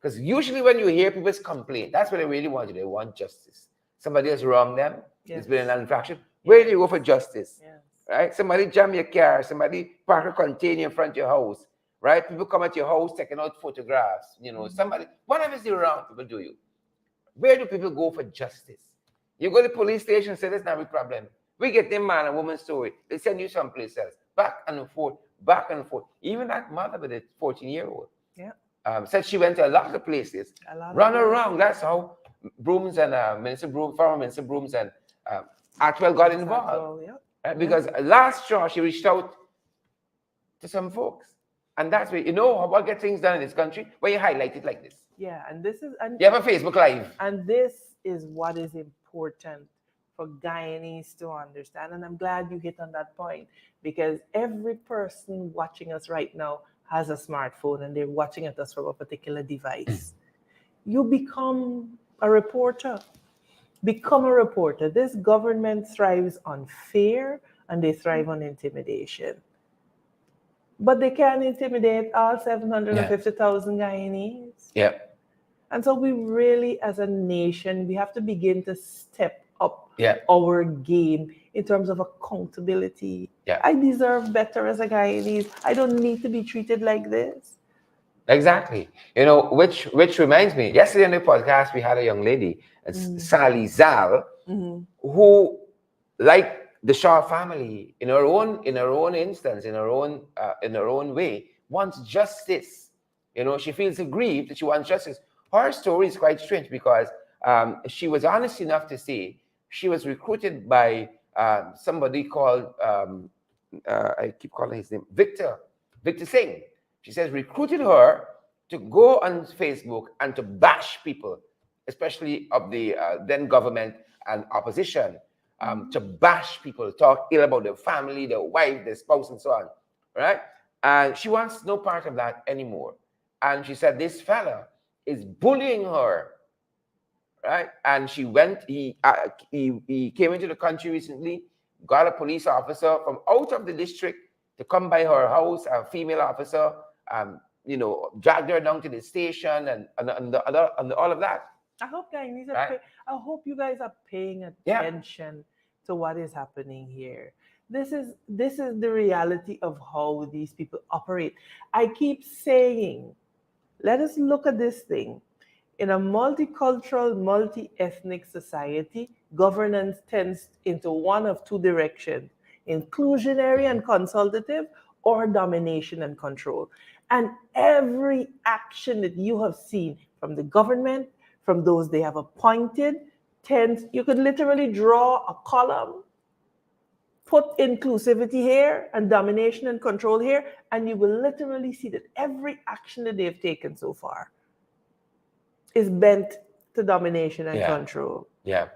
Because usually when you hear people's complaint, that's what they really want. They want justice. Somebody has wronged them. There's been an infraction. Where do you go for justice? Right? Somebody jam your car. Somebody park a container in front of your house. Right? People come at your house taking out photographs. Somebody, whatever is wrong, people do you. Where do people go for justice? You go to the police station and say, that's not a problem. We get them man and woman story. They send you someplace else. Back and forth, back and forth. Even that mother with a 14-year-old. Said she went to a lot of places. Run around. That's how Brooms and former Minister Brooms and Atwell got involved. Because last straw, she reached out to some folks. And that's where, what gets things done in this country? When you highlight it like this. Yeah, and this is... And you have a Facebook Live. And this is what is important for Guyanese to understand. And I'm glad you hit on that point, because every person watching us right now has a smartphone and they're watching at us from a particular device. You become a reporter. Become a reporter. This government thrives on fear and they thrive on intimidation. But they can't intimidate all 750,000 Guyanese. Yeah. And so we really, as a nation, we have to begin to step up our game in terms of accountability. I deserve better as a Guyanese. I don't need to be treated like this. Exactly. Which reminds me, yesterday on the podcast, we had a young lady, Sally Zal, who, like the Shaw family, in her own instance, in her own way, wants justice. She feels aggrieved that she wants justice. Her story is quite strange because she was honest enough to say she was recruited by somebody called I keep calling his name, Victor Singh. She says recruited her to go on Facebook and to bash people, especially of the then government and opposition, to bash people, talk ill about their family, their wife, their spouse, and so on, right? And she wants no part of that anymore. And she said this fella is bullying her, right? And she went. He came into the country recently, got a police officer from out of the district to come by her house, a female officer, dragged her down to the station and all of that. I hope guys Right. I hope you guys are paying Yeah. attention to what is happening here. This is the reality of how these people operate. I keep saying, let us look at this thing. In a multicultural, multi-ethnic society, governance tends into one of two directions: inclusionary and consultative, or domination and control. And every action that you have seen from the government, from those they have appointed, you could literally draw a column, put inclusivity here and domination and control here, and you will literally see that every action that they've taken so far is bent to domination and control. Yeah.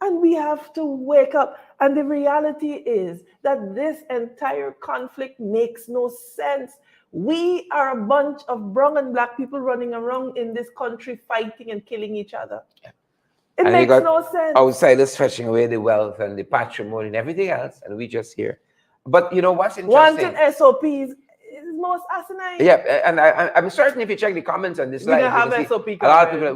And we have to wake up. And the reality is that this entire conflict makes no sense. We are a bunch of brown and black people running around in this country fighting and killing each other. Yeah. It makes no sense. Outsiders fetching away the wealth and the patrimony and everything else, and we just here. But you know what's interesting? Wanting SOPs is most asinine. Yeah, and I'm certain if you check the comments on this We live, don't have you can SOP see a lot of people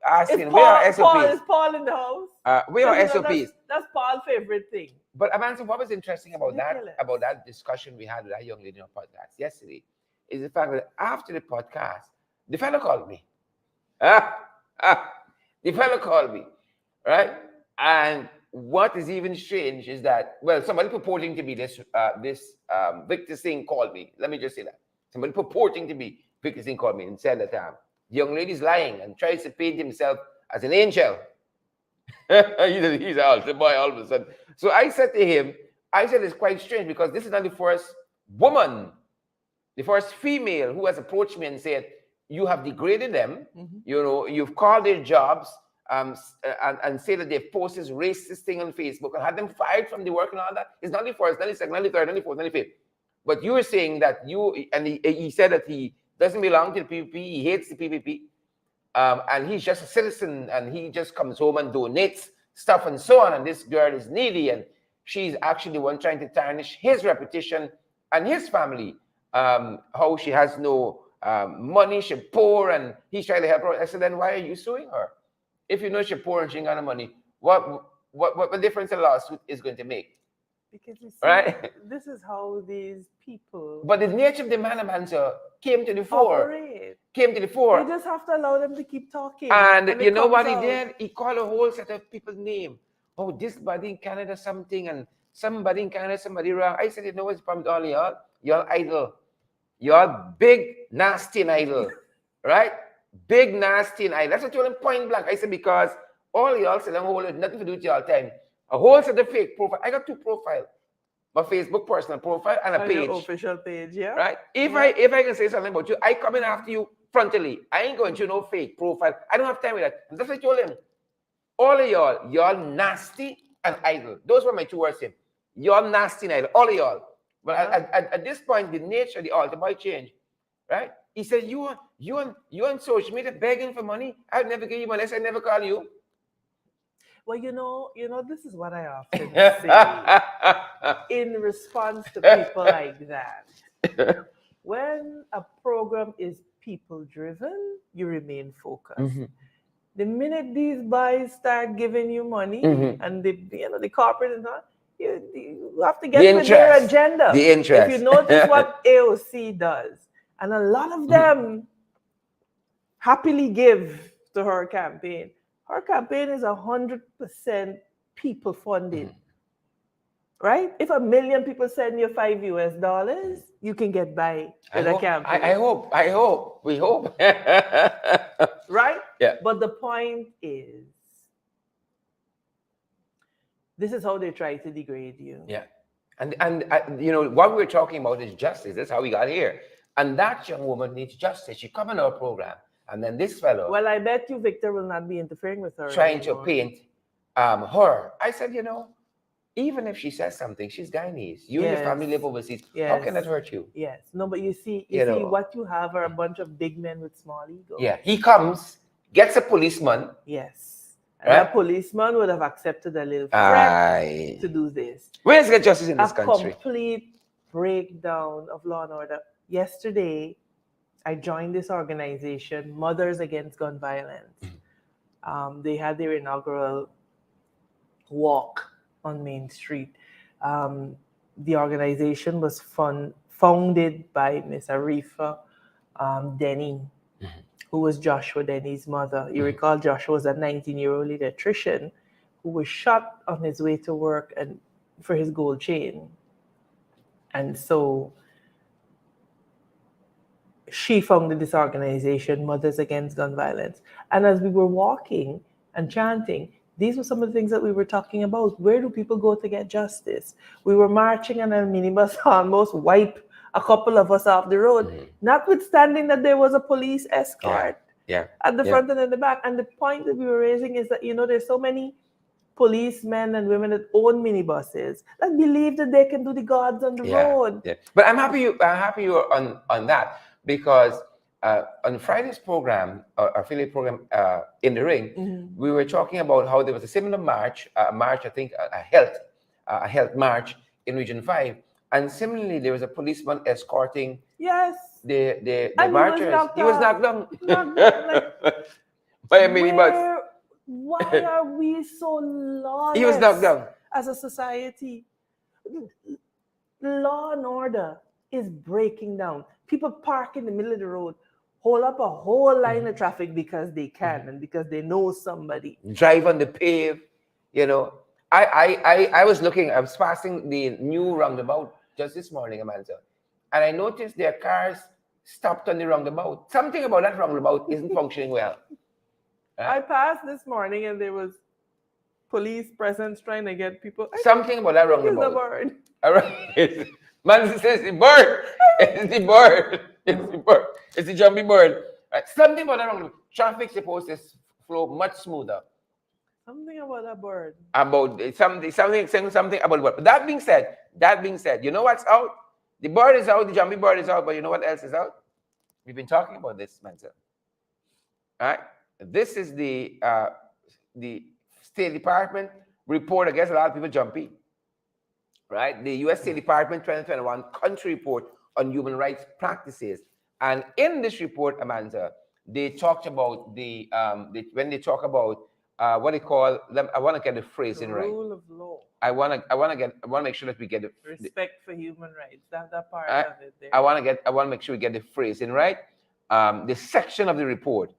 asking where are SOPs? Is Paul in the house? Where are SOPs? That's Paul's favorite thing. But Amanda, what was interesting about Ridiculous. that discussion we had with that young lady on our podcast yesterday is the fact that after the podcast, the fellow called me. The fellow called me, right? And what is even strange is that, well, somebody purporting to be this Victor Singh called me. Let me just say that. Somebody purporting to be Victor Singh called me and said that the young lady's lying and tries to paint himself as an angel. He's an altar boy all of a sudden. So I said to him, it's quite strange because this is not the first woman, the first female who has approached me and said, you have degraded them, you've called their jobs and say that they've posted racist thing on Facebook and had them fired from the work and all that. It's not the first, not the second, not the third, not the fourth, not the fifth. But you were saying that he said that he doesn't belong to the PPP, he hates the PPP. And he's just a citizen and he just comes home and donates stuff and so on. And this girl is needy and she's actually the one trying to tarnish his reputation and his family. How she has no money, she's poor, and he's trying to help her. I said, then why are you suing her? If you know she's poor and she ain't got no money, what difference a lawsuit is going to make? Because you see, right? This is how these people. But the nature of the man came to the fore. Came to the fore. You just have to allow them to keep talking. And you know what he did? He called a whole set of people's name. Oh, this body in Canada something, and somebody in Canada, somebody wrong. I said, you know what's the problem with all y'all? Y'all idle. Y'all big, nasty and idle. Right? Big, nasty and idle. That's what I told him point blank. I said, because all y'all said, nothing to do with y'all time. A whole set of fake profile. I got 2 profiles. My Facebook personal profile and a page. Your official page, yeah. Right? If I can say something about you, I come in after you frontally. I ain't going to no fake profile. I don't have time with that. And that's what I told him. All of y'all nasty and idle. Those were my 2 words to him. Y'all nasty and idle. All of y'all. But at this point, the nature of the altar boy changed. Right? He said, you on social media begging for money? I'd never give you money. I said, I never call you. Well, you know, this is what I often say in response to people like that. When a program is people-driven, you remain focused. Mm-hmm. The minute these guys start giving you money and the corporate and all, you have to get with their agenda. The interest. If you notice what AOC does, and a lot of them happily give to her campaign. Her campaign is 100% people funded, right? If 1 million people send you $5, you can get by with a campaign. I hope, we hope. Right? Yeah. But the point is, this is how they try to degrade you. Yeah. And you know what we're talking about is justice. That's how we got here. And that young woman needs justice. She come in our program, and then this fellow Well, I bet you Victor will not be interfering with her trying to anymore. paint her. I said, you know, even if she says something, she's Guyanese. You and your family Yes. live overseas. How can that Yes. hurt you? Yes. No, but you see, You know. what you have are a bunch of big men with small egos. Yeah, he comes, gets a policeman. Yes. And Right? that policeman would have accepted a little threat Aye. to do this. Where's get justice in A this country? complete breakdown of law and order. Yesterday, I joined this organization, Mothers Against Gun Violence. They had their inaugural walk on Main Street. The organization was founded by Miss Arifa Denny, who was Joshua Denny's mother. You recall Joshua was a 19-year-old electrician who was shot on his way to work and for his gold chain. And so she founded this organization, Mothers Against Gun Violence. And as we were walking and chanting, these were some of the things that we were talking about. Where do people go to get justice? We were marching and a minibus almost wiped a couple of us off the road, notwithstanding that there was a police escort at the front and in the back. And the point that we were raising is that, you know, there's so many policemen and women that own minibuses that believe that they can do the gods on the road. Yeah. But I'm happy you're on that, because on Friday's program, our affiliate program, In the Ring, we were talking about how there was a similar march, I think a health march in Region 5. And similarly, there was a policeman escorting the marchers. He was knocked down. By a minibus. Why are we so lawless He was knocked down. as a society? Law and order is breaking down. People park in the middle of the road, hold up a whole line of traffic because they can and because they know somebody. Drive on the pave, you know. I was passing the new roundabout just this morning, Amanda, and I noticed their cars stopped on the roundabout. Something about that roundabout isn't functioning well. I passed this morning and there was police presence trying to get people. Something about that roundabout. It's a bird. All right. Man says the bird. It's the bird. It's the bird. It's the jumpy bird. Right. Something about that roundabout. Traffic's supposed to flow much smoother. Something about that bird. About something about what. But that being said, you know what's out? The bird is out, the jumpy bird is out, but you know what else is out? We've been talking about this, Mensa. All right. This is the State Department report. I guess a lot of people jumpy. Right? The U.S. State Department 2021 country report on human rights practices. And in this report, Amanda, they talked about when they talk about what they call them. I want to get the phrasing right. Rule of law. I want to make sure that we get the respect for human rights. That part of it. There. I want to make sure we get the phrasing right. The section of the report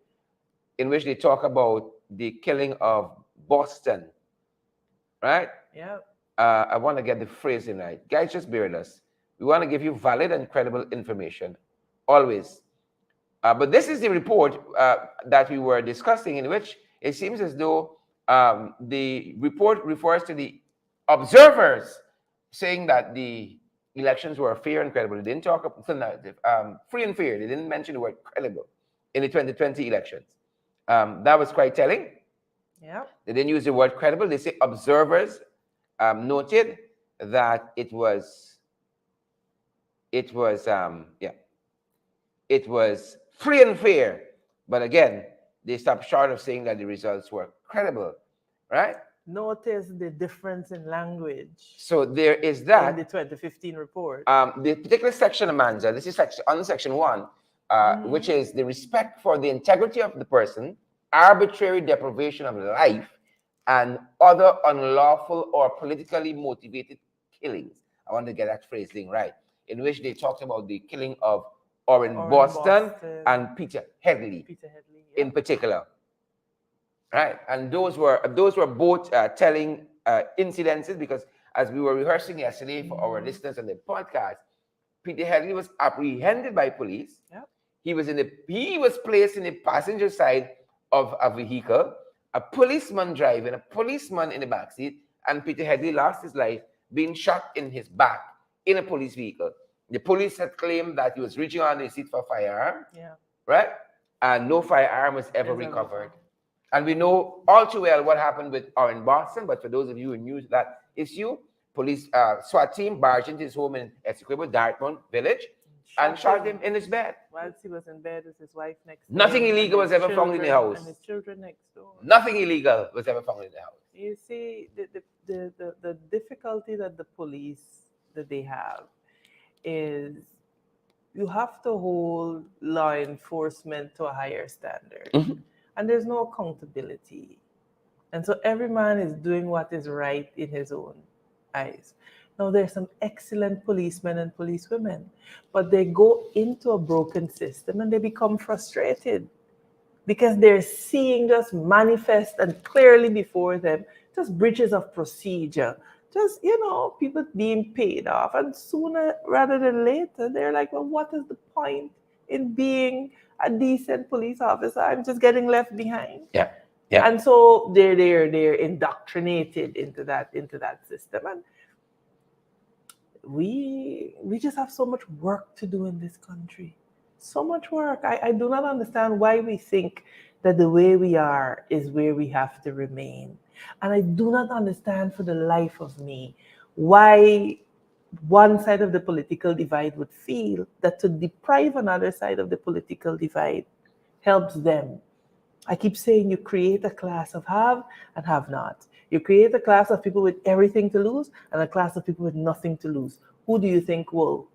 in which they talk about the killing of Boston, right? Yeah. I want to get the phrasing right. Guys, just bear with us. We want to give you valid and credible information, always. But this is the report that we were discussing, in which it seems as though the report refers to the observers saying that the elections were fair and credible. They didn't talk about free and fair. They didn't mention the word credible in the 2020 elections. That was quite telling. Yeah. They didn't use the word credible. They say observers noted that it was free and fair. But again, they stopped short of saying that the results were credible, right? Notice the difference in language. So there is that. In the 2015 report. The particular section, Amanda, this is on section 1, which is the respect for the integrity of the person, arbitrary deprivation of life, and other unlawful or politically motivated killings. I want to get that phrasing right, in which they talked about the killing of Orrin Boston and Peter Headley in particular. Right, and those were both telling incidences, because as we were rehearsing yesterday for our listeners on the podcast, Peter Headley was apprehended by police. Yep. He was placed in the passenger side of a vehicle, a policeman driving, a policeman in the backseat, and Peter Headley lost his life being shot in his back in a police vehicle. The police had claimed that he was reaching on the seat for a firearm, Yeah. right? And no firearm was ever Never recovered. recovered. And we know all too well what happened with Orange Boston, but for those of you who knew that issue, police SWAT team barged into his home in Essequibo, Dartmouth village, and shot him in his bed. Whilst he was in bed with his wife next door. Nothing and illegal his was ever found in the children- house. And his children next door. Nothing illegal was ever found in the house. You see, the difficulty that the police that they have is you have to hold law enforcement to a higher standard. Mhm. And there's no accountability. And so every man is doing what is right in his own eyes. Now, there's some excellent policemen and policewomen, but they go into a broken system and they become frustrated because they're seeing just manifest and clearly before them just breaches of procedure, just, people being paid off. And sooner rather than later, they're like, well, what is the point in being a decent police officer? I'm just getting left behind. Yeah. Yeah. And so they're indoctrinated into that system. And we just have so much work to do in this country. So much work. I do not understand why we think that the way we are is where we have to remain. And I do not understand for the life of me why one side of the political divide would feel that to deprive another side of the political divide helps them. I keep saying you create a class of have and have not. You create a class of people with everything to lose and a class of people with nothing to lose. Who do you think will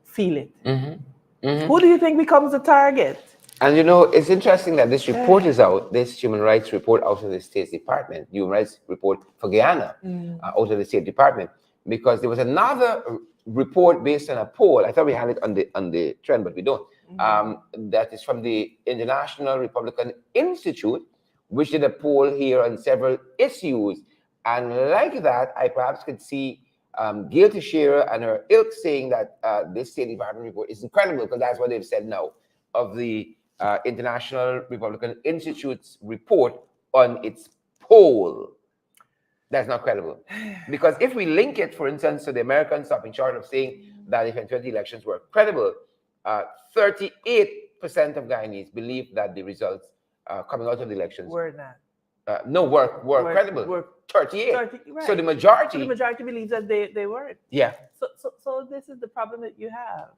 feel it? Mm-hmm. Mm-hmm. Who do you think becomes the target? And it's interesting that this report is out, this human rights report out of the State Department, human rights report for Guyana, out of the State Department, because there was another report based on a poll. I thought we had it on the trend, but we don't. That is from the International Republican Institute, which did a poll here on several issues. And like that, I perhaps could see Gail Teixeira and her ilk saying that this State Department report is incredible, because that's what they've said now of the International Republican Institute's report on its poll. That's not credible. Because if we link it, for instance, to the American stopping short of saying that if 2020 elections were credible, 38% of Guyanese believe that the results coming out of the elections Were not. were credible. Were 38. 30, right. So the majority. So the majority believes that they weren't. Yeah. So this is the problem that you have.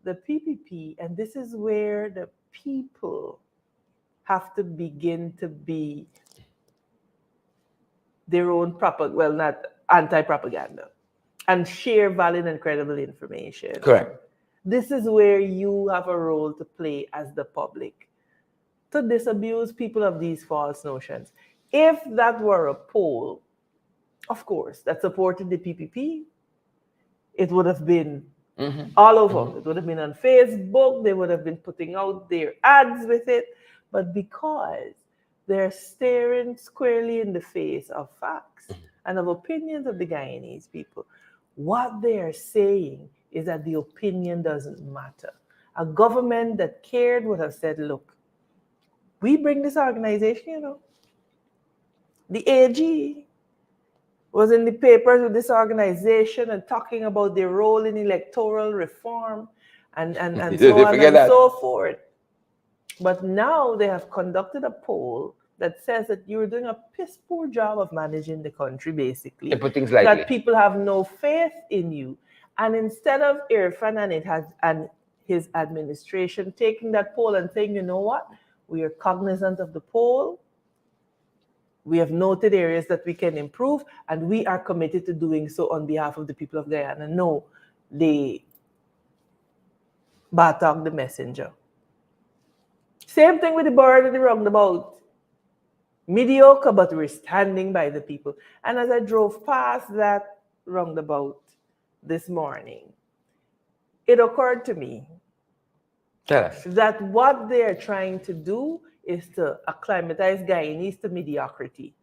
The PPP, and this is where the people have to begin to be their own not anti-propaganda, and share valid and credible information. Correct. This is where you have a role to play as the public to disabuse people of these false notions. If that were a poll, of course, that supported the PPP, it would have been all over. It would have been on Facebook. They would have been putting out their ads with it. But because they're staring squarely in the face of facts and of opinions of the Guyanese people, what they're saying is that the opinion doesn't matter. A government that cared would have said, look, we bring this organization, the AG was in the papers with this organization and talking about their role in electoral reform and so on and so forth. But now they have conducted a poll that says that you're doing a piss poor job of managing the country, basically. They put things lightly. That people have no faith in you. And instead of Irfan and his administration taking that poll and saying, you know what, we are cognizant of the poll, we have noted areas that we can improve, and we are committed to doing so on behalf of the people of Guyana. No, they batog the messenger. Same thing with the bird and the roundabout. Mediocre, but we're standing by the people. And as I drove past that roundabout this morning, it occurred to me that what they're trying to do is to acclimatize Guyanese to mediocrity.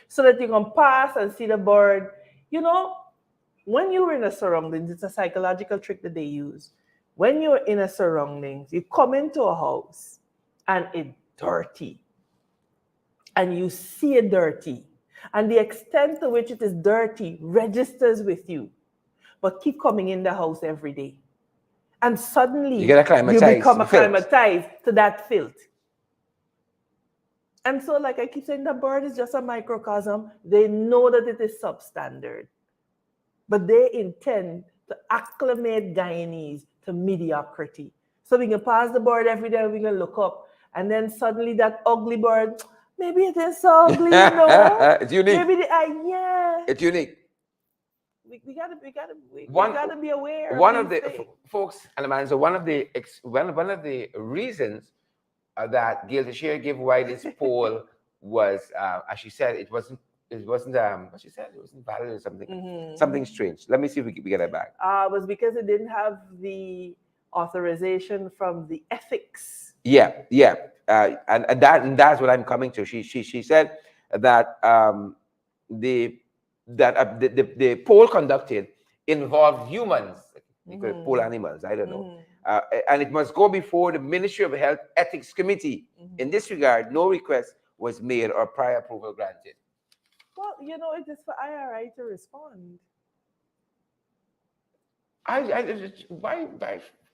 So that you can pass and see the bird. When you're in a surroundings, it's a psychological trick that they use. When you're in a surroundings, you come into a house and it's dirty. And you see it dirty. And the extent to which it is dirty registers with you, but keep coming in the house every day. And suddenly You get acclimatized become to the filth. acclimatized to that filth. And so, like I keep saying, the bird is just a microcosm. They know that it is substandard, but they intend to acclimate Guyanese to mediocrity. So we can pass the bird every day, we can look up, and then suddenly that ugly bird, maybe it is so ugly, you know. It's unique. Maybe yeah. It's unique. We gotta be aware. One of of these the things. folks, and man, so one of the reasons that Gail Teixeira gave why this poll was, as she said, it wasn't what she said, it wasn't valid or something strange. Let me see if we get it back. Was because it didn't have the authorization from the ethics. Yeah, and that's what I'm coming to. She said that the poll conducted involved humans. You could poll animals, I don't know. And it must go before the Ministry of Health Ethics Committee. In this regard, no request was made or prior approval granted. Well, you know, it is for IRI to respond. Why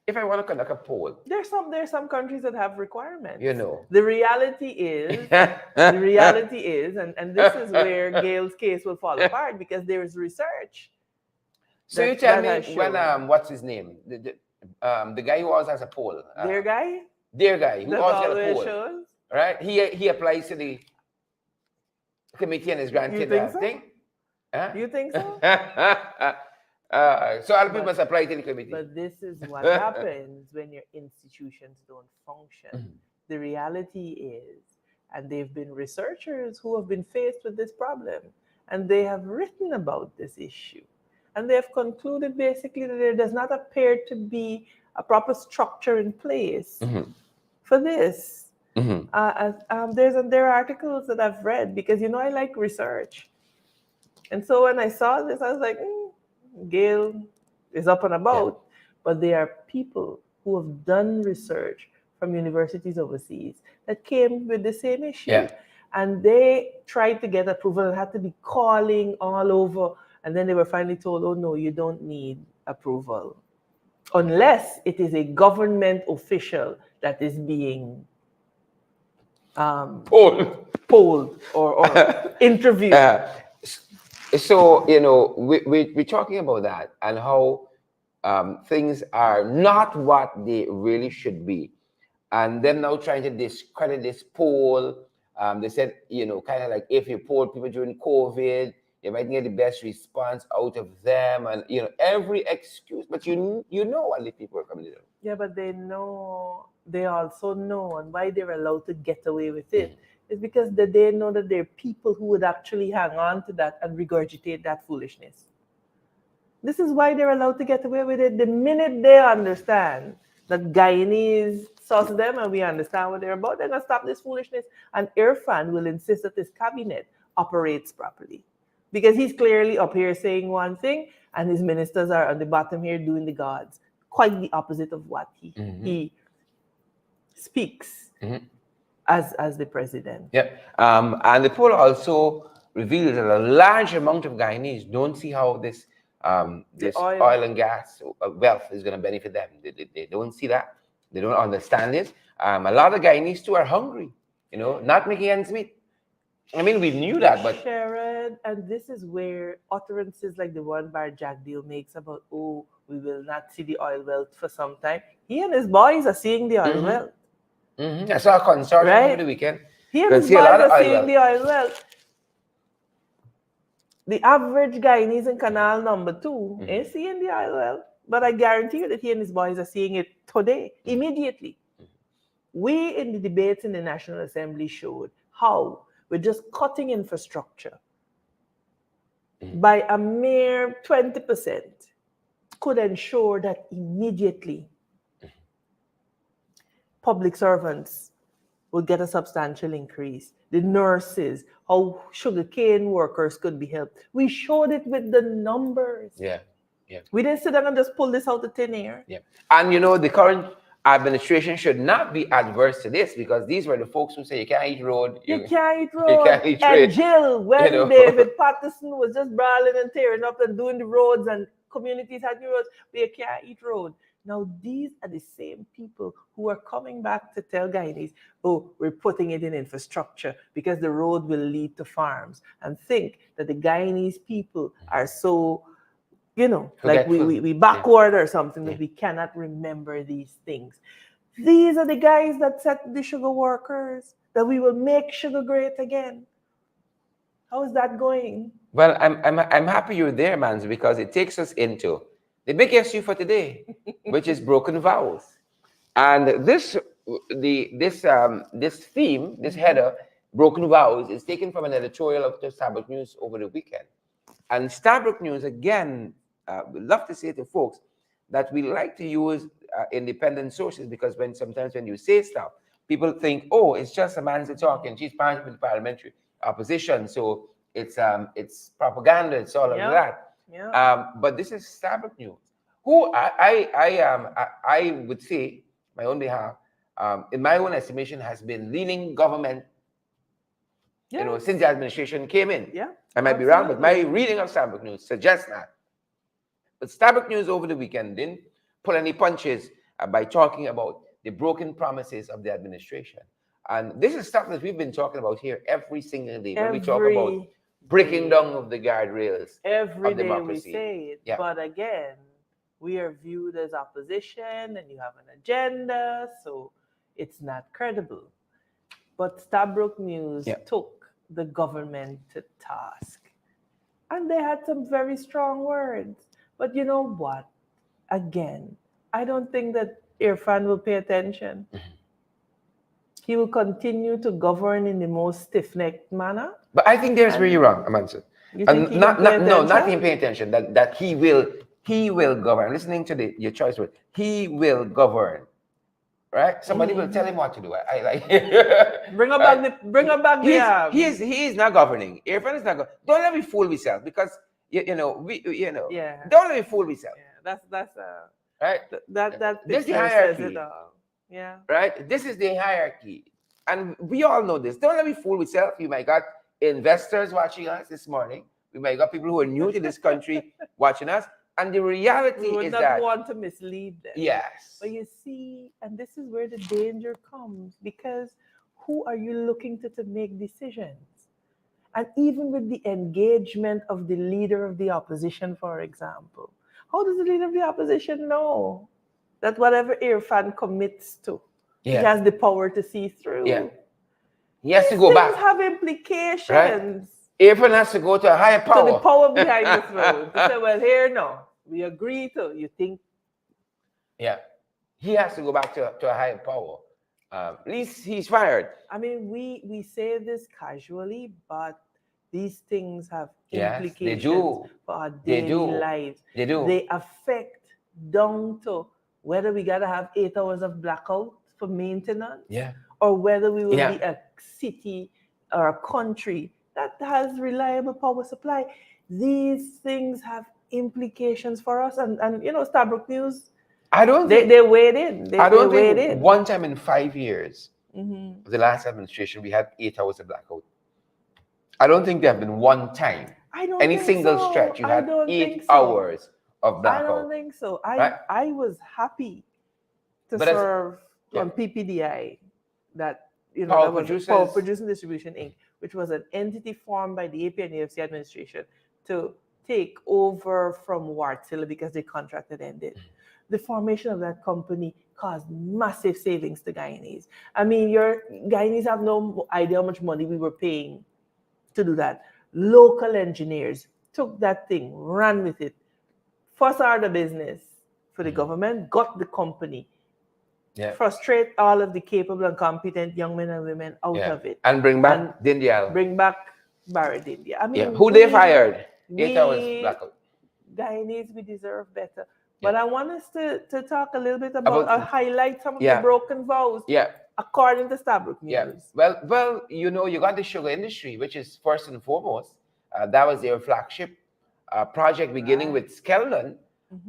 if I want to conduct a poll? There's some countries that have requirements. You know. The reality is, and this is where Gail's case will fall apart, because there is research. So you tell me when what's his name? The guy who always has a poll. Their guy who always has a poll. Shows. Right? He applies to the committee and is granted You think so? thing. Huh? You think so? So other people must apply to the committee. But this is what happens when your institutions don't function. The reality is, and they've been researchers who have been faced with this problem, and they have written about this issue. And they have concluded basically that there does not appear to be a proper structure in place for this. There are articles that I've read, because, you know, I like research. And so when I saw this, I was like, Gail is up and about. Yeah. But there are people who have done research from universities overseas that came with the same issue. Yeah. And they tried to get approval and had to be calling all over. And then they were finally told, oh, no, you don't need approval, unless it is a government official that is being polled or interviewed. So, you know, we're talking about that and how things are not what they really should be. And them now trying to discredit this poll. They said, you know, kind of like if you poll people during COVID, you might get the best response out of them, and you know every excuse. But you know what the people are coming to do. Yeah, but they also know, and why they're allowed to get away with it is because they know that there are people who would actually hang on to that and regurgitate that foolishness. This is why they're allowed to get away with it. The minute they understand that Guyanese sauce them and we understand what they're about, they're gonna stop this foolishness. And Irfan will insist that this cabinet operates properly. Because he's clearly up here saying one thing, and his ministers are on the bottom here doing the gods. Quite the opposite of what he speaks as the president. Yeah. And the poll also reveals that a large amount of Guyanese don't see how this oil and gas wealth is going to benefit them. They don't see that. They don't understand it. A lot of Guyanese too are hungry, you know, not making ends meet. I mean, we knew that, but Sherrod, and this is where utterances like the one Bar Jack Deal makes about, oh, we will not see the oil wealth for some time. He and his boys are seeing the oil wealth. I saw a concert over the weekend. He and his boys are seeing the oil wealth. The average Guyanese in Canal number 2 ain't seeing the oil wealth, but I guarantee you that he and his boys are seeing it today, immediately. We in the debates in the National Assembly showed how we're just cutting infrastructure by a mere 20% could ensure that immediately public servants would get a substantial increase. The nurses, how sugarcane workers could be helped. We showed it with the numbers. Yeah. We didn't sit down and just pull this out of thin air. Yeah. And you know, the current administration should not be adverse to this, because these were the folks who say you can't eat road, You can't eat you road. can't eat And trade. Jill, when know. David Patterson was just brawling and tearing up and doing the roads and communities had new roads, but you can't eat road. Now, these are the same people who are coming back to tell Guyanese, oh, we're putting it in infrastructure because the road will lead to farms, and think that the Guyanese people are so, like we backward or something, that we cannot remember these things. These are the guys that said to the sugar workers that we will make sugar great again. How is that going? Well, I'm happy you're there, Mans, because it takes us into the big issue for today, which is broken vows. And this theme, this header, broken vows, is taken from an editorial of the Starbuck News over the weekend. And Starbuck News, again, we love to say to folks that we like to use independent sources, because sometimes when you say stuff, people think, oh, it's just Amanda talking. She's part of the parliamentary opposition, so it's propaganda. It's all of that. Yeah. But this is Starbuck News, who I would say, my own behalf, in my own estimation, has been leaning government. Since the administration came in. Yeah, I might be wrong, but my reading of Starbuck News suggests that. But Starbuck News over the weekend didn't pull any punches by talking about the broken promises of the administration. And this is stuff that we've been talking about here every single day when we talk about breaking down of the guardrails every of day democracy. we say it. Yeah. But again, we are viewed as opposition, and you have an agenda, so it's not credible. But Starbuck News took the government to task. And they had some very strong words. But you know what? Again, I don't think that Irfan will pay attention. He will continue to govern in the most stiff-necked manner. But I think there's where you're wrong, Amanda. You think he will pay attention? No, not him paying attention. That he will govern. Listening to your choice word, he will govern. Right? Somebody will tell him what to do. I like bring her back the he is not governing. Irfan is not governing. Don't let me fool myself, because don't let me fool myself. Yeah, that's right. That this is the hierarchy. hierarchy. Yeah. Right? This is the hierarchy. And we all know this. Don't let me fool myself. You might got investors watching us this morning. We might got people who are new to this country watching us. And the reality we would is not that want to mislead them. Yes. But you see, and this is where the danger comes, because who are you looking to make decisions? And even with the engagement of the leader of the opposition, for example, how does the leader of the opposition know that whatever Irfan commits to, he has the power to see through? Yeah. He has to go back. Have implications. Right? Irfan has to go to a higher power. To the power behind the throne. To say, well, here, no. We agree to, you think? Yeah. He has to go back to a higher power. At least he's fired. I mean, we say this casually, but these things have implications for our daily lives. They do. They affect down to whether we got to have 8 hours of blackout for maintenance, or whether we will be a city or a country that has reliable power supply. These things have implications for us, and Starbuck News, they weighed in. I don't think one time in 5 years, the last administration, we had 8 hours of blackout. I don't think there have been one time, any single stretch, you had 8 hours of blackout. I don't think so. I was happy to serve on PPDI, that Power Producing Distribution Inc., which was an entity formed by the AP and AFC administration to take over from Wartilla because their contract ended. The formation of that company caused massive savings to Guyanese. I mean, your Guyanese have no idea how much money we were paying to do that. Local engineers took that thing, ran with it, first order business for the government, got the company, frustrate all of the capable and competent young men and women out of it. And bring back Dindial. Bring back Barrett India. I mean, who they fired? 8 hours blackout. Guyanese, we deserve better. But I want us to talk a little bit about highlight some of the broken vows. According to Starbuck News. Well, you got the sugar industry, which is first and foremost. That was their flagship project beginning with Skeldon.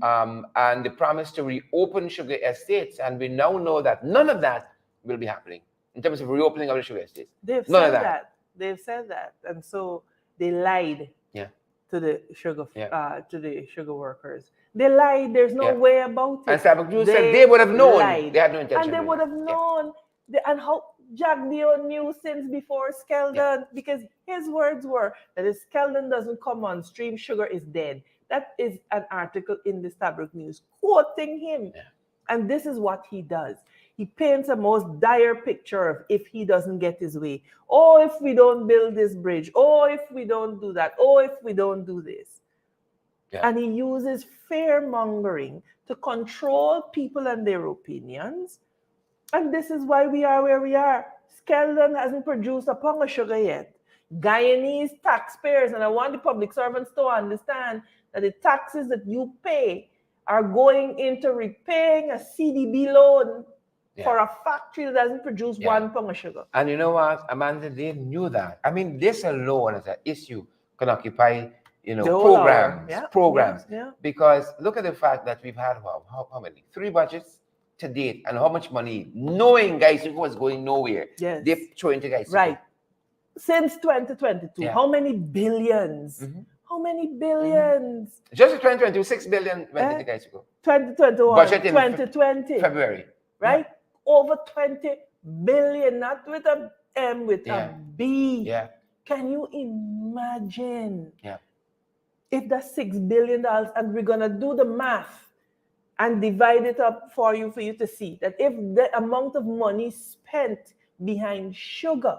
and the promise to reopen sugar estates. And we now know that none of that will be happening in terms of reopening of the sugar estates. They've None of said that. that. They've said that, and so they lied Yeah. to the sugar Yeah. to the sugar workers. They lied. There's no Yeah. way about it. And Sabbath Jews said they would have known. lied. They had no intention. And they of would doing have it. known. And how Jack Dio knew since before Skeldon, because his words were that if Skeldon doesn't come on stream, sugar is dead. That is an article in the Stabrook News quoting him. Yeah. And this is what he does. He paints a most dire picture of if he doesn't get his way. Oh, if we don't build this bridge. Oh, if we don't do that. Oh, if we don't do this. Yeah. And he uses fear mongering to control people and their opinions. And this is why we are where we are. Skeldon hasn't produced a pound of sugar yet. Guyanese taxpayers, and I want the public servants to understand that the taxes that you pay are going into repaying a CDB loan for a factory that doesn't produce 1 pound of sugar. And you know what, Amanda, they knew that. I mean, this alone as an issue can occupy, programs. Yeah. Because look at the fact that we've had how many? 3 budgets to date, and how much money, knowing Guy was going nowhere, they've thrown into Guy. Right. Since 2022, how many billions? How many billions? Just in 2022, 6 billion went into Guy. 2021, Budget in 2020. February. Right? Over 20 billion, not with a M, with a B. Yeah. Can you imagine? Yeah. If that's $6 billion, and we're gonna do the math and divide it up for you to see that if the amount of money spent behind sugar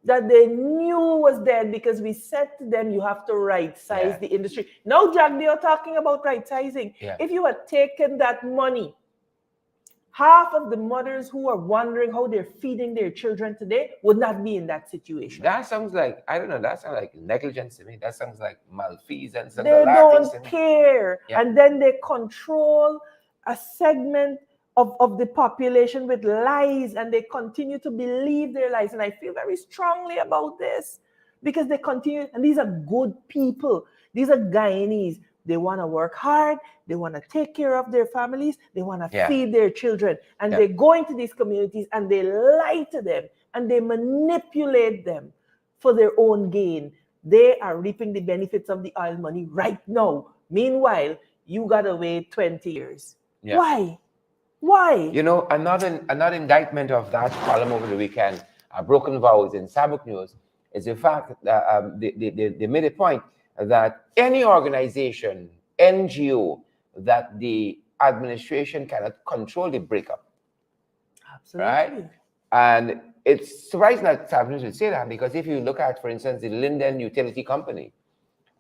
that they knew was dead, because we said to them, you have to right size the industry. Now, Jack, they are talking about right sizing. Yeah. If you had taken that money, half of the mothers who are wondering how they're feeding their children today would not be in that situation. That sounds like, I don't know, that sounds like negligence to me. That sounds like malfeasance. They don't care. Yeah. And then they control a segment of the population with lies, and they continue to believe their lies. And I feel very strongly about this because they continue, and these are good people. These are Guyanese. They want to work hard. They want to take care of their families. They want to feed their children. And they go into these communities and they lie to them and they manipulate them for their own gain. They are reaping the benefits of the oil money right now. Meanwhile, you got to wait 20 years. Yeah. Why? You know, another indictment of that column over the weekend, Broken Vows in Stabrook News, is the fact that they made a point that any organization, NGO, that the administration cannot control, the breakup. Absolutely. Right? And it's surprising that Stabrook News would say that, because if you look at, for instance, the Linden Utility Company,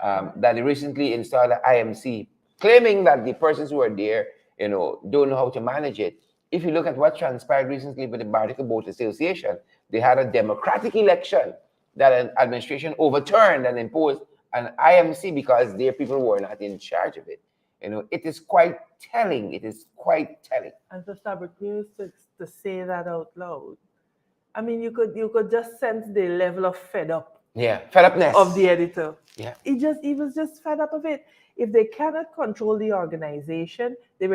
that they recently installed an IMC, claiming that the persons who are there, don't know how to manage it. If you look at what transpired recently with the Barnacle Boat Association, they had a democratic election that an administration overturned and imposed an IMC because their people were not in charge of it. It is quite telling. It is quite telling. And for Stabrook News to say that out loud, I mean, you could just sense the level of fed up. Yeah, fed upness of the editor. Yeah, he was just fed up of it. If they cannot control the organization, that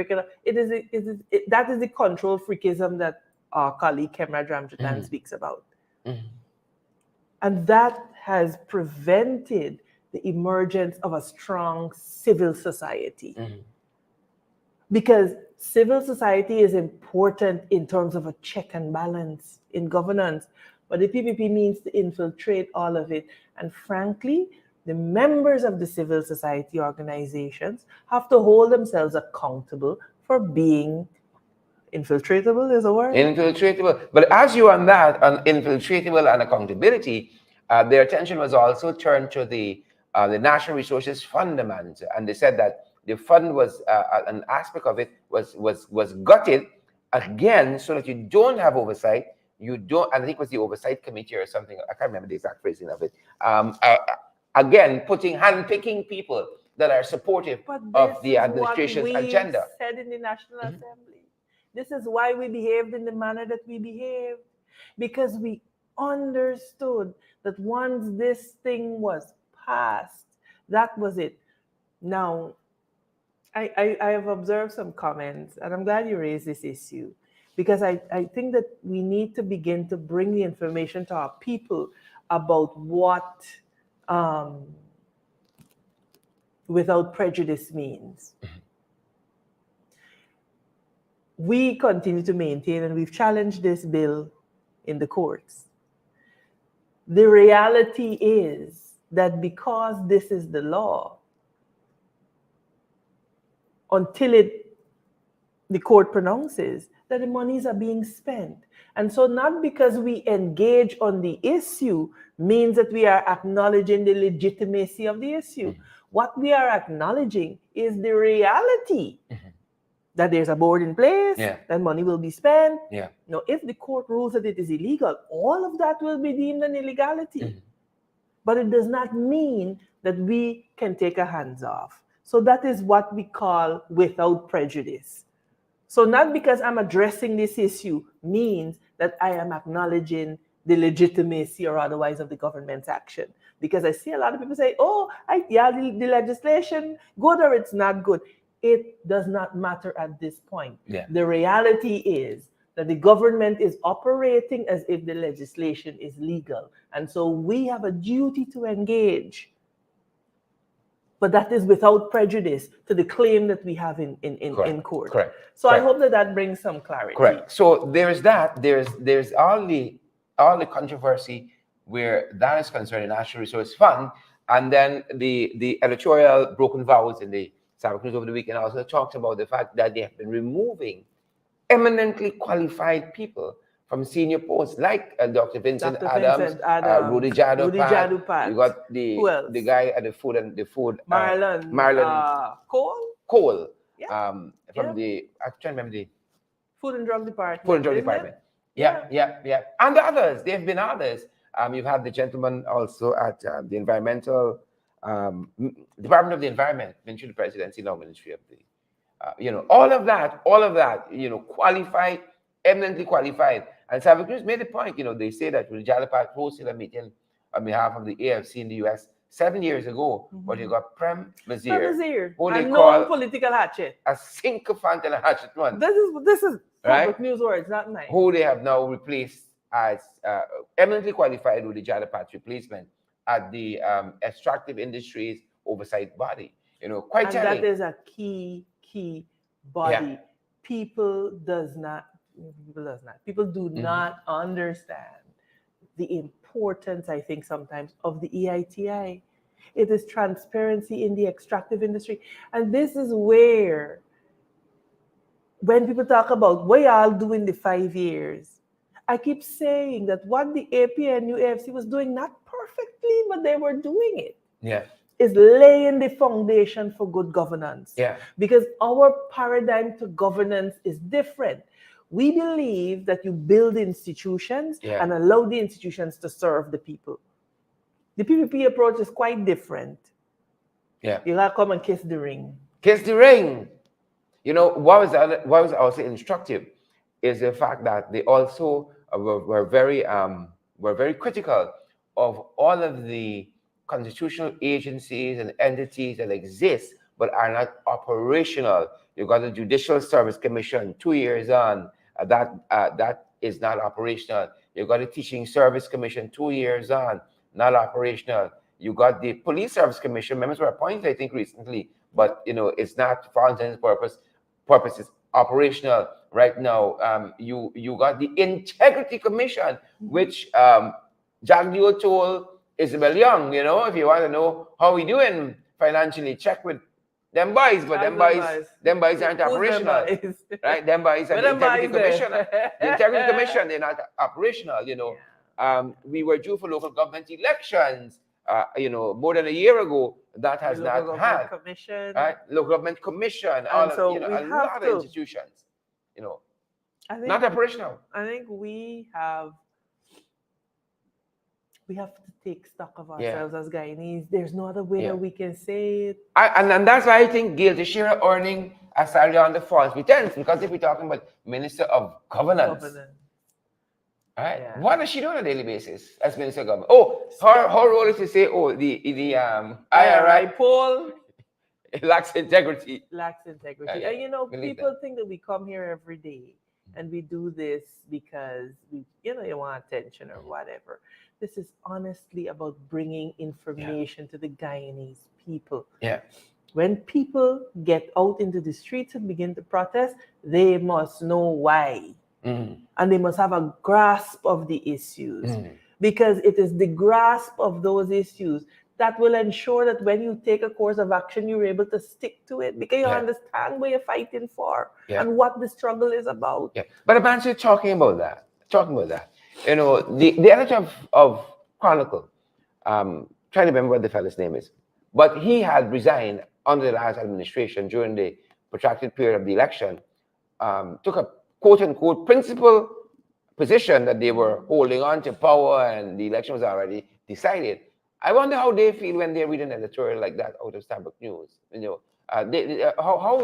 is the control freakism that our colleague Kemra Dramjatan speaks about. And that has prevented the emergence of a strong civil society. Because civil society is important in terms of a check and balance in governance, but the PPP means to infiltrate all of it. And frankly, the members of the civil society organizations have to hold themselves accountable for being infiltratable, is a word? Infiltratable. But as you on that, on infiltratable and accountability, their attention was also turned to the National Resources Fund demands. And they said that the fund was, an aspect of it was gutted again, so that you don't have oversight. You don't, and I think it was the oversight committee or something, I can't remember the exact phrasing of it. Again, handpicking people that are supportive of the administration's agenda. Said in the National Assembly. This is why we behaved in the manner that we behaved, because we understood that once this thing was passed, that was it. Now, I have observed some comments, and I'm glad you raised this issue because I think that we need to begin to bring the information to our people about what without prejudice means. We continue to maintain, and we've challenged this bill in the courts. The reality is that because this is the law, until the court pronounces that the monies are being spent. And so not because we engage on the issue means that we are acknowledging the legitimacy of the issue. What we are acknowledging is the reality that there's a board in place, that money will be spent. Now, if the court rules that it is illegal, all of that will be deemed an illegality. But it does not mean that we can take our hands off. So that is what we call without prejudice. So not because I'm addressing this issue means that I am acknowledging the legitimacy or otherwise of the government's action. Because I see a lot of people say, oh, the legislation, good or it's not good. It does not matter at this point. The reality is that the government is operating as if the legislation is legal. And so we have a duty to engage. But that is without prejudice to the claim that we have in court. Correct. So I hope that brings some clarity. Correct. So there's that. There's all the controversy where that is concerned in National Resource Fund, and then the editorial broken vows in the Santa Cruz over the weekend also talks about the fact that they have been removing eminently qualified people from senior posts like Dr. Vincent Adams, Rudy Jadupat. You got the guy at the food Marlon Cole. From the I'm trying to remember the Food and Drug Department. Food and Drug Department. Yeah. And the others. There have been others. You've had the gentleman also at the environmental Department of the Environment, Ministry of the Presidency, now Ministry of the all of that, qualified, eminently qualified. And Santa Cruz made a point, they say that Rudy Jadupat hosted a meeting on behalf of the AFC in the US 7 years ago, but you got Prem Mazir, who they call political hatchet, a sycophant and a hatchet one. This is right? public news words, not mine. Who they have now replaced as eminently qualified Rudy Jadupat's replacement at the Extractive Industries Oversight Body. Quite telling. That is a key body. People do not understand the importance, I think, sometimes of the EITI. It is transparency in the extractive industry. And this is where, when people talk about what y'all do in the 5 years, I keep saying that what the APNU AFC was doing, not perfectly, but they were doing it. Is laying the foundation for good governance. Because our paradigm to governance is different. We believe that you build institutions and allow the institutions to serve the people. The PPP approach is quite different. You gotta come and kiss the ring. Kiss the ring. What was also instructive is the fact that they also were very critical of all of the constitutional agencies and entities that exist but are not operational. You got the Judicial Service Commission 2 years on, that is not operational. You got the Teaching Service Commission 2 years on, not operational. You got the Police Service Commission, members were appointed, I think, recently, but it's not for all intents and purposes operational right now. You got the Integrity Commission, which Jagdio told Isabel Young, if you want to know how we doing financially, check with them boys, but them boys aren't operational, right? Them boys are the Integrity Commission. The Integrity Commission, they're not operational, We were due for local government elections, more than a year ago. That has not had. Right? Local government commission, all of, a lot of institutions, not operational. I think we have to take stock of ourselves as Guyanese. There's no other way that we can say it. And that's why I think Gail Teixeira earning a salary on the false pretense, because if we're talking about Minister of Governance. Right? What does she do on a daily basis as Minister of Government? Her role is to say, the IRI poll. It lacks integrity. Lacks integrity. Yeah, And you know, believe people that. think that we come here every day and we do this because you want attention or whatever. This is honestly about bringing information to the Guyanese people. Yeah. When people get out into the streets and begin to protest, they must know why. Mm. And they must have a grasp of the issues, Mm. because it is the grasp of those issues that will ensure that when you take a course of action, you're able to stick to it because you Yeah. understand what you're fighting for Yeah. and what the struggle is about. Yeah. But I'm actually talking about that. You know, the editor of Chronicle, trying to remember what the fellow's name is, but he had resigned under the last administration during the protracted period of the election, took a quote unquote principal position that they were holding on to power and the election was already decided. I wonder how they feel when they read an editorial like that out of Starbuck News. You know, how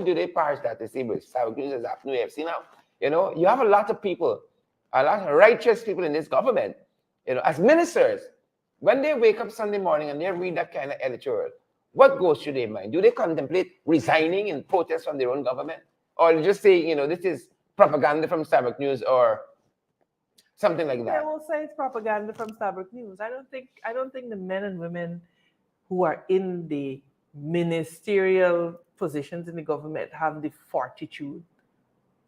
do they parse that to see, but Starbuck News is up new AFC now? You know, you have a lot of people, a lot of righteous people in this government, you know, as ministers. When they wake up Sunday morning and they read that kind of editorial, what goes through their mind? Do they contemplate resigning in protest from their own government? Or just say, you know, this is propaganda from Starbuck News or something like They that? will say it's propaganda from Starbuck News. I don't think the men and women who are in the ministerial positions in the government have the fortitude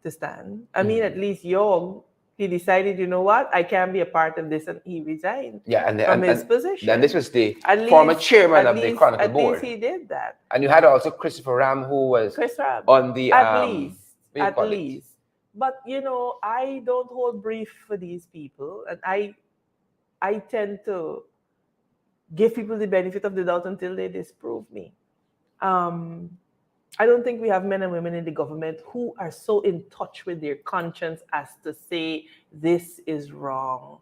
to stand. I mean, at least Young, he decided, you know what, I can't be a part of this, and he resigned Yeah, from his position. And this was the At former least- chairman at of the least- Chronicle At board. least he did that. And you had also Christopher Ram, who was Chris Rabb. on the At what least. do you At call it? least. But you know, I don't hold brief for these people, and I tend to give people the benefit of the doubt until they disprove me. I don't think we have men and women in the government who are so in touch with their conscience as to say this is wrong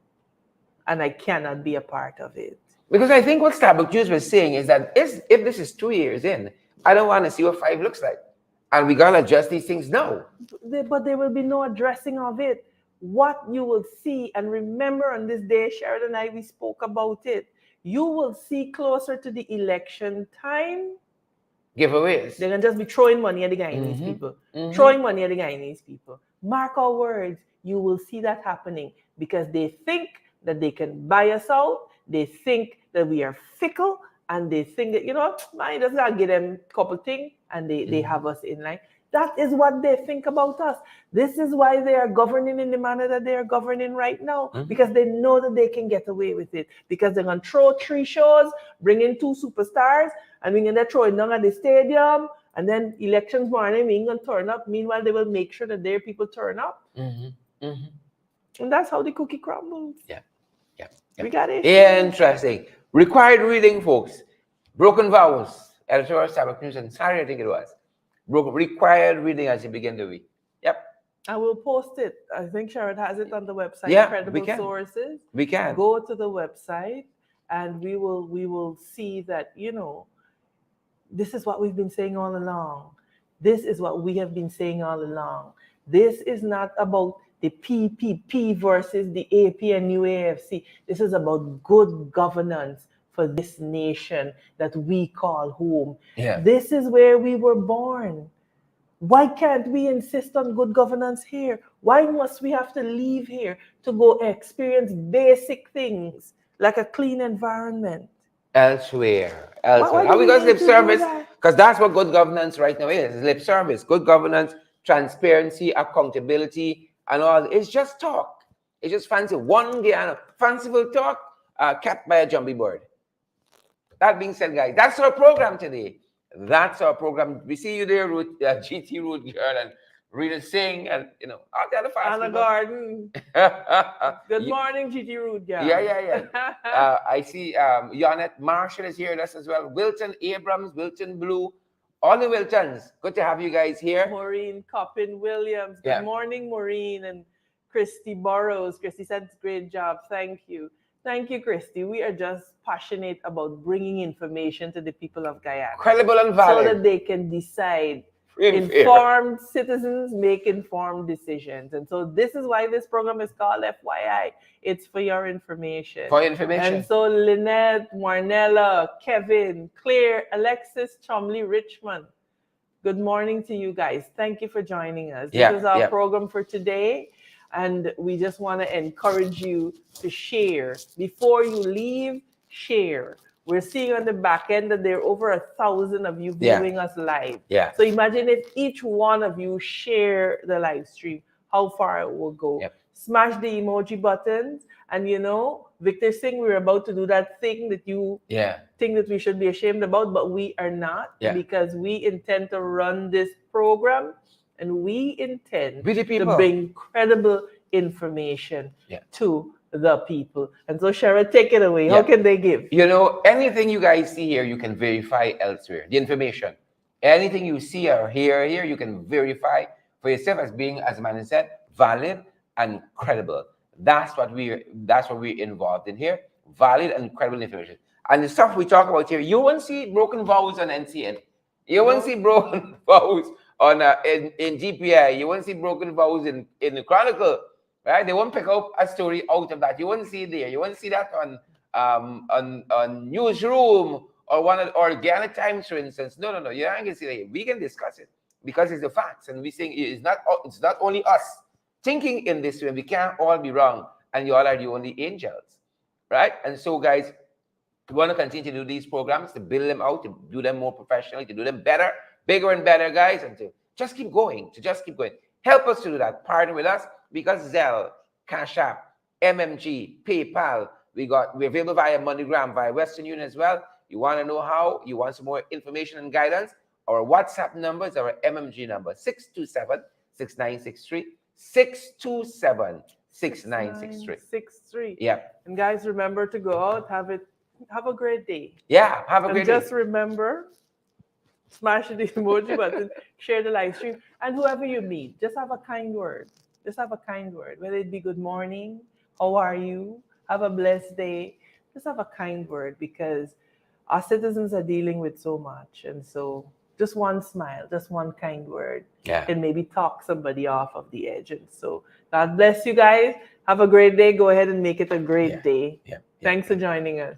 and I cannot be a part of it. Because I think what Starbuck News was saying is that if this is 2 years in, I don't want to see what 5 looks like. And we got to adjust these things now. But there will be no addressing of it. What you will see, and remember on this day, Sharon and I, we spoke about it. You will see closer to the election time, Giveaways. they're going to just be throwing money at the Guyanese people. Throwing money at the Guyanese people. Mark our words, you will see that happening because they think that they can buy us out. They think that we are fickle, and they think that, you know, man, just gotta give them a couple things and they have us in line. That is what they think about us. This is why they are governing in the manner that they are governing right now, because they know that they can get away with it. Because they're going to throw 3 shows, bring in 2 superstars, and we're going to throw it down at the stadium. And then elections morning, we're going to turn up. Meanwhile, they will make sure that their people turn up. And that's how the cookie crumbles. Yeah. We got it. Interesting. Required reading, folks. Broken Vowels. Editorial Starbuck News and Saturday, I think it was. Required reading as you begin the week. Yep. I will post it. I think Sharon has it on the website. Yeah, Credible we can. Sources. We can. Go to the website, and we will see that, you know, this is what we've been saying all along. This is what we have been saying all along. This is not about the PPP versus the AP and new AFC. This is about good governance for this nation that we call home. Yeah. This is where we were born. Why can't we insist on good governance here? Why must we have to leave here to go experience basic things like a clean environment? Elsewhere. Why How do we we got need lip to do service? that? Because that's what good governance right now is. Lip service. Good governance, transparency, accountability, and all. It's just talk. It's just fancy. One day, fanciful talk, kept by a jumbie bird. That being said, guys, that's our program today. That's our program. We see you there, Ruth, GT Ruth girl, and Rita Singh, and you know, all the other fast Anna people. Garden. Good morning, Gigi Rude. Yeah. I see Yonette Marshall is here with us as well. Wilton Abrams, Wilton Blue, all the Wiltons. Good to have you guys here. Maureen Coppin Williams. Good morning, Maureen, and Christy Burrows. Christy said, great job. Thank you. Thank you, Christy. We are just passionate about bringing information to the people of Guyana. Credible and valid. So that they can decide Informed citizens make informed decisions. And so this is why this program is called FYI. It's for your information. For information. And so Lynette, Marnella, Kevin, Claire, Alexis, Chomley, Richmond, good morning to you guys. Thank you for joining us. This is our program for today. And we just want to encourage you to share. Before you leave, share. We're seeing on the back end that there are over 1,000 of you viewing us live. Yeah. So imagine if each one of you share the live stream, how far it will go. Yep. Smash the emoji buttons. And you know, Victor Singh, we're about to do that thing that you think that we should be ashamed about, but we are not, because we intend to run this program and we intend to bring credible information to the people. And so, Shara, take it away. How can they give? You know, anything you guys see here, you can verify elsewhere. The information, anything you see or hear here, you can verify for yourself as being, as man said, valid and credible. That's what we're involved in here. Valid and credible information. And the stuff we talk about here, you won't see broken vows on NCN. You won't see broken vows on in GPI. You won't see broken vows in the Chronicle. Right? They won't pick up a story out of that. You won't see it there. You won't see that on Newsroom or one of Organic Times, for instance. No. You're not gonna see that. We can discuss it because it's the facts, and we think it's not only us thinking in this way. We can't all be wrong, and you all are the only angels, right? And so, guys, we want to continue to do these programs, to build them out, to do them more professionally, to do them better, bigger and better, guys, and to just keep going. Help us to do that. Partner with us, because Zelle, Cash App, MMG, PayPal, we're available via MoneyGram, via Western Union as well. You want to know how? You want some more information and guidance? Our WhatsApp number is our MMG number, 627-6963. 627-6963. Yeah. And guys, remember to go out, have a great day. Yeah, have a great day. Just remember, smash the emoji button, share the live stream, and whoever you meet, just have a kind word. Just have a kind word, whether it be good morning, how are you, have a blessed day. Just have a kind word, because our citizens are dealing with so much. And so just one smile, just one kind word, and maybe talk somebody off of the edge. And so God bless you guys. Have a great day. Go ahead and make it a great day. Thanks for joining us.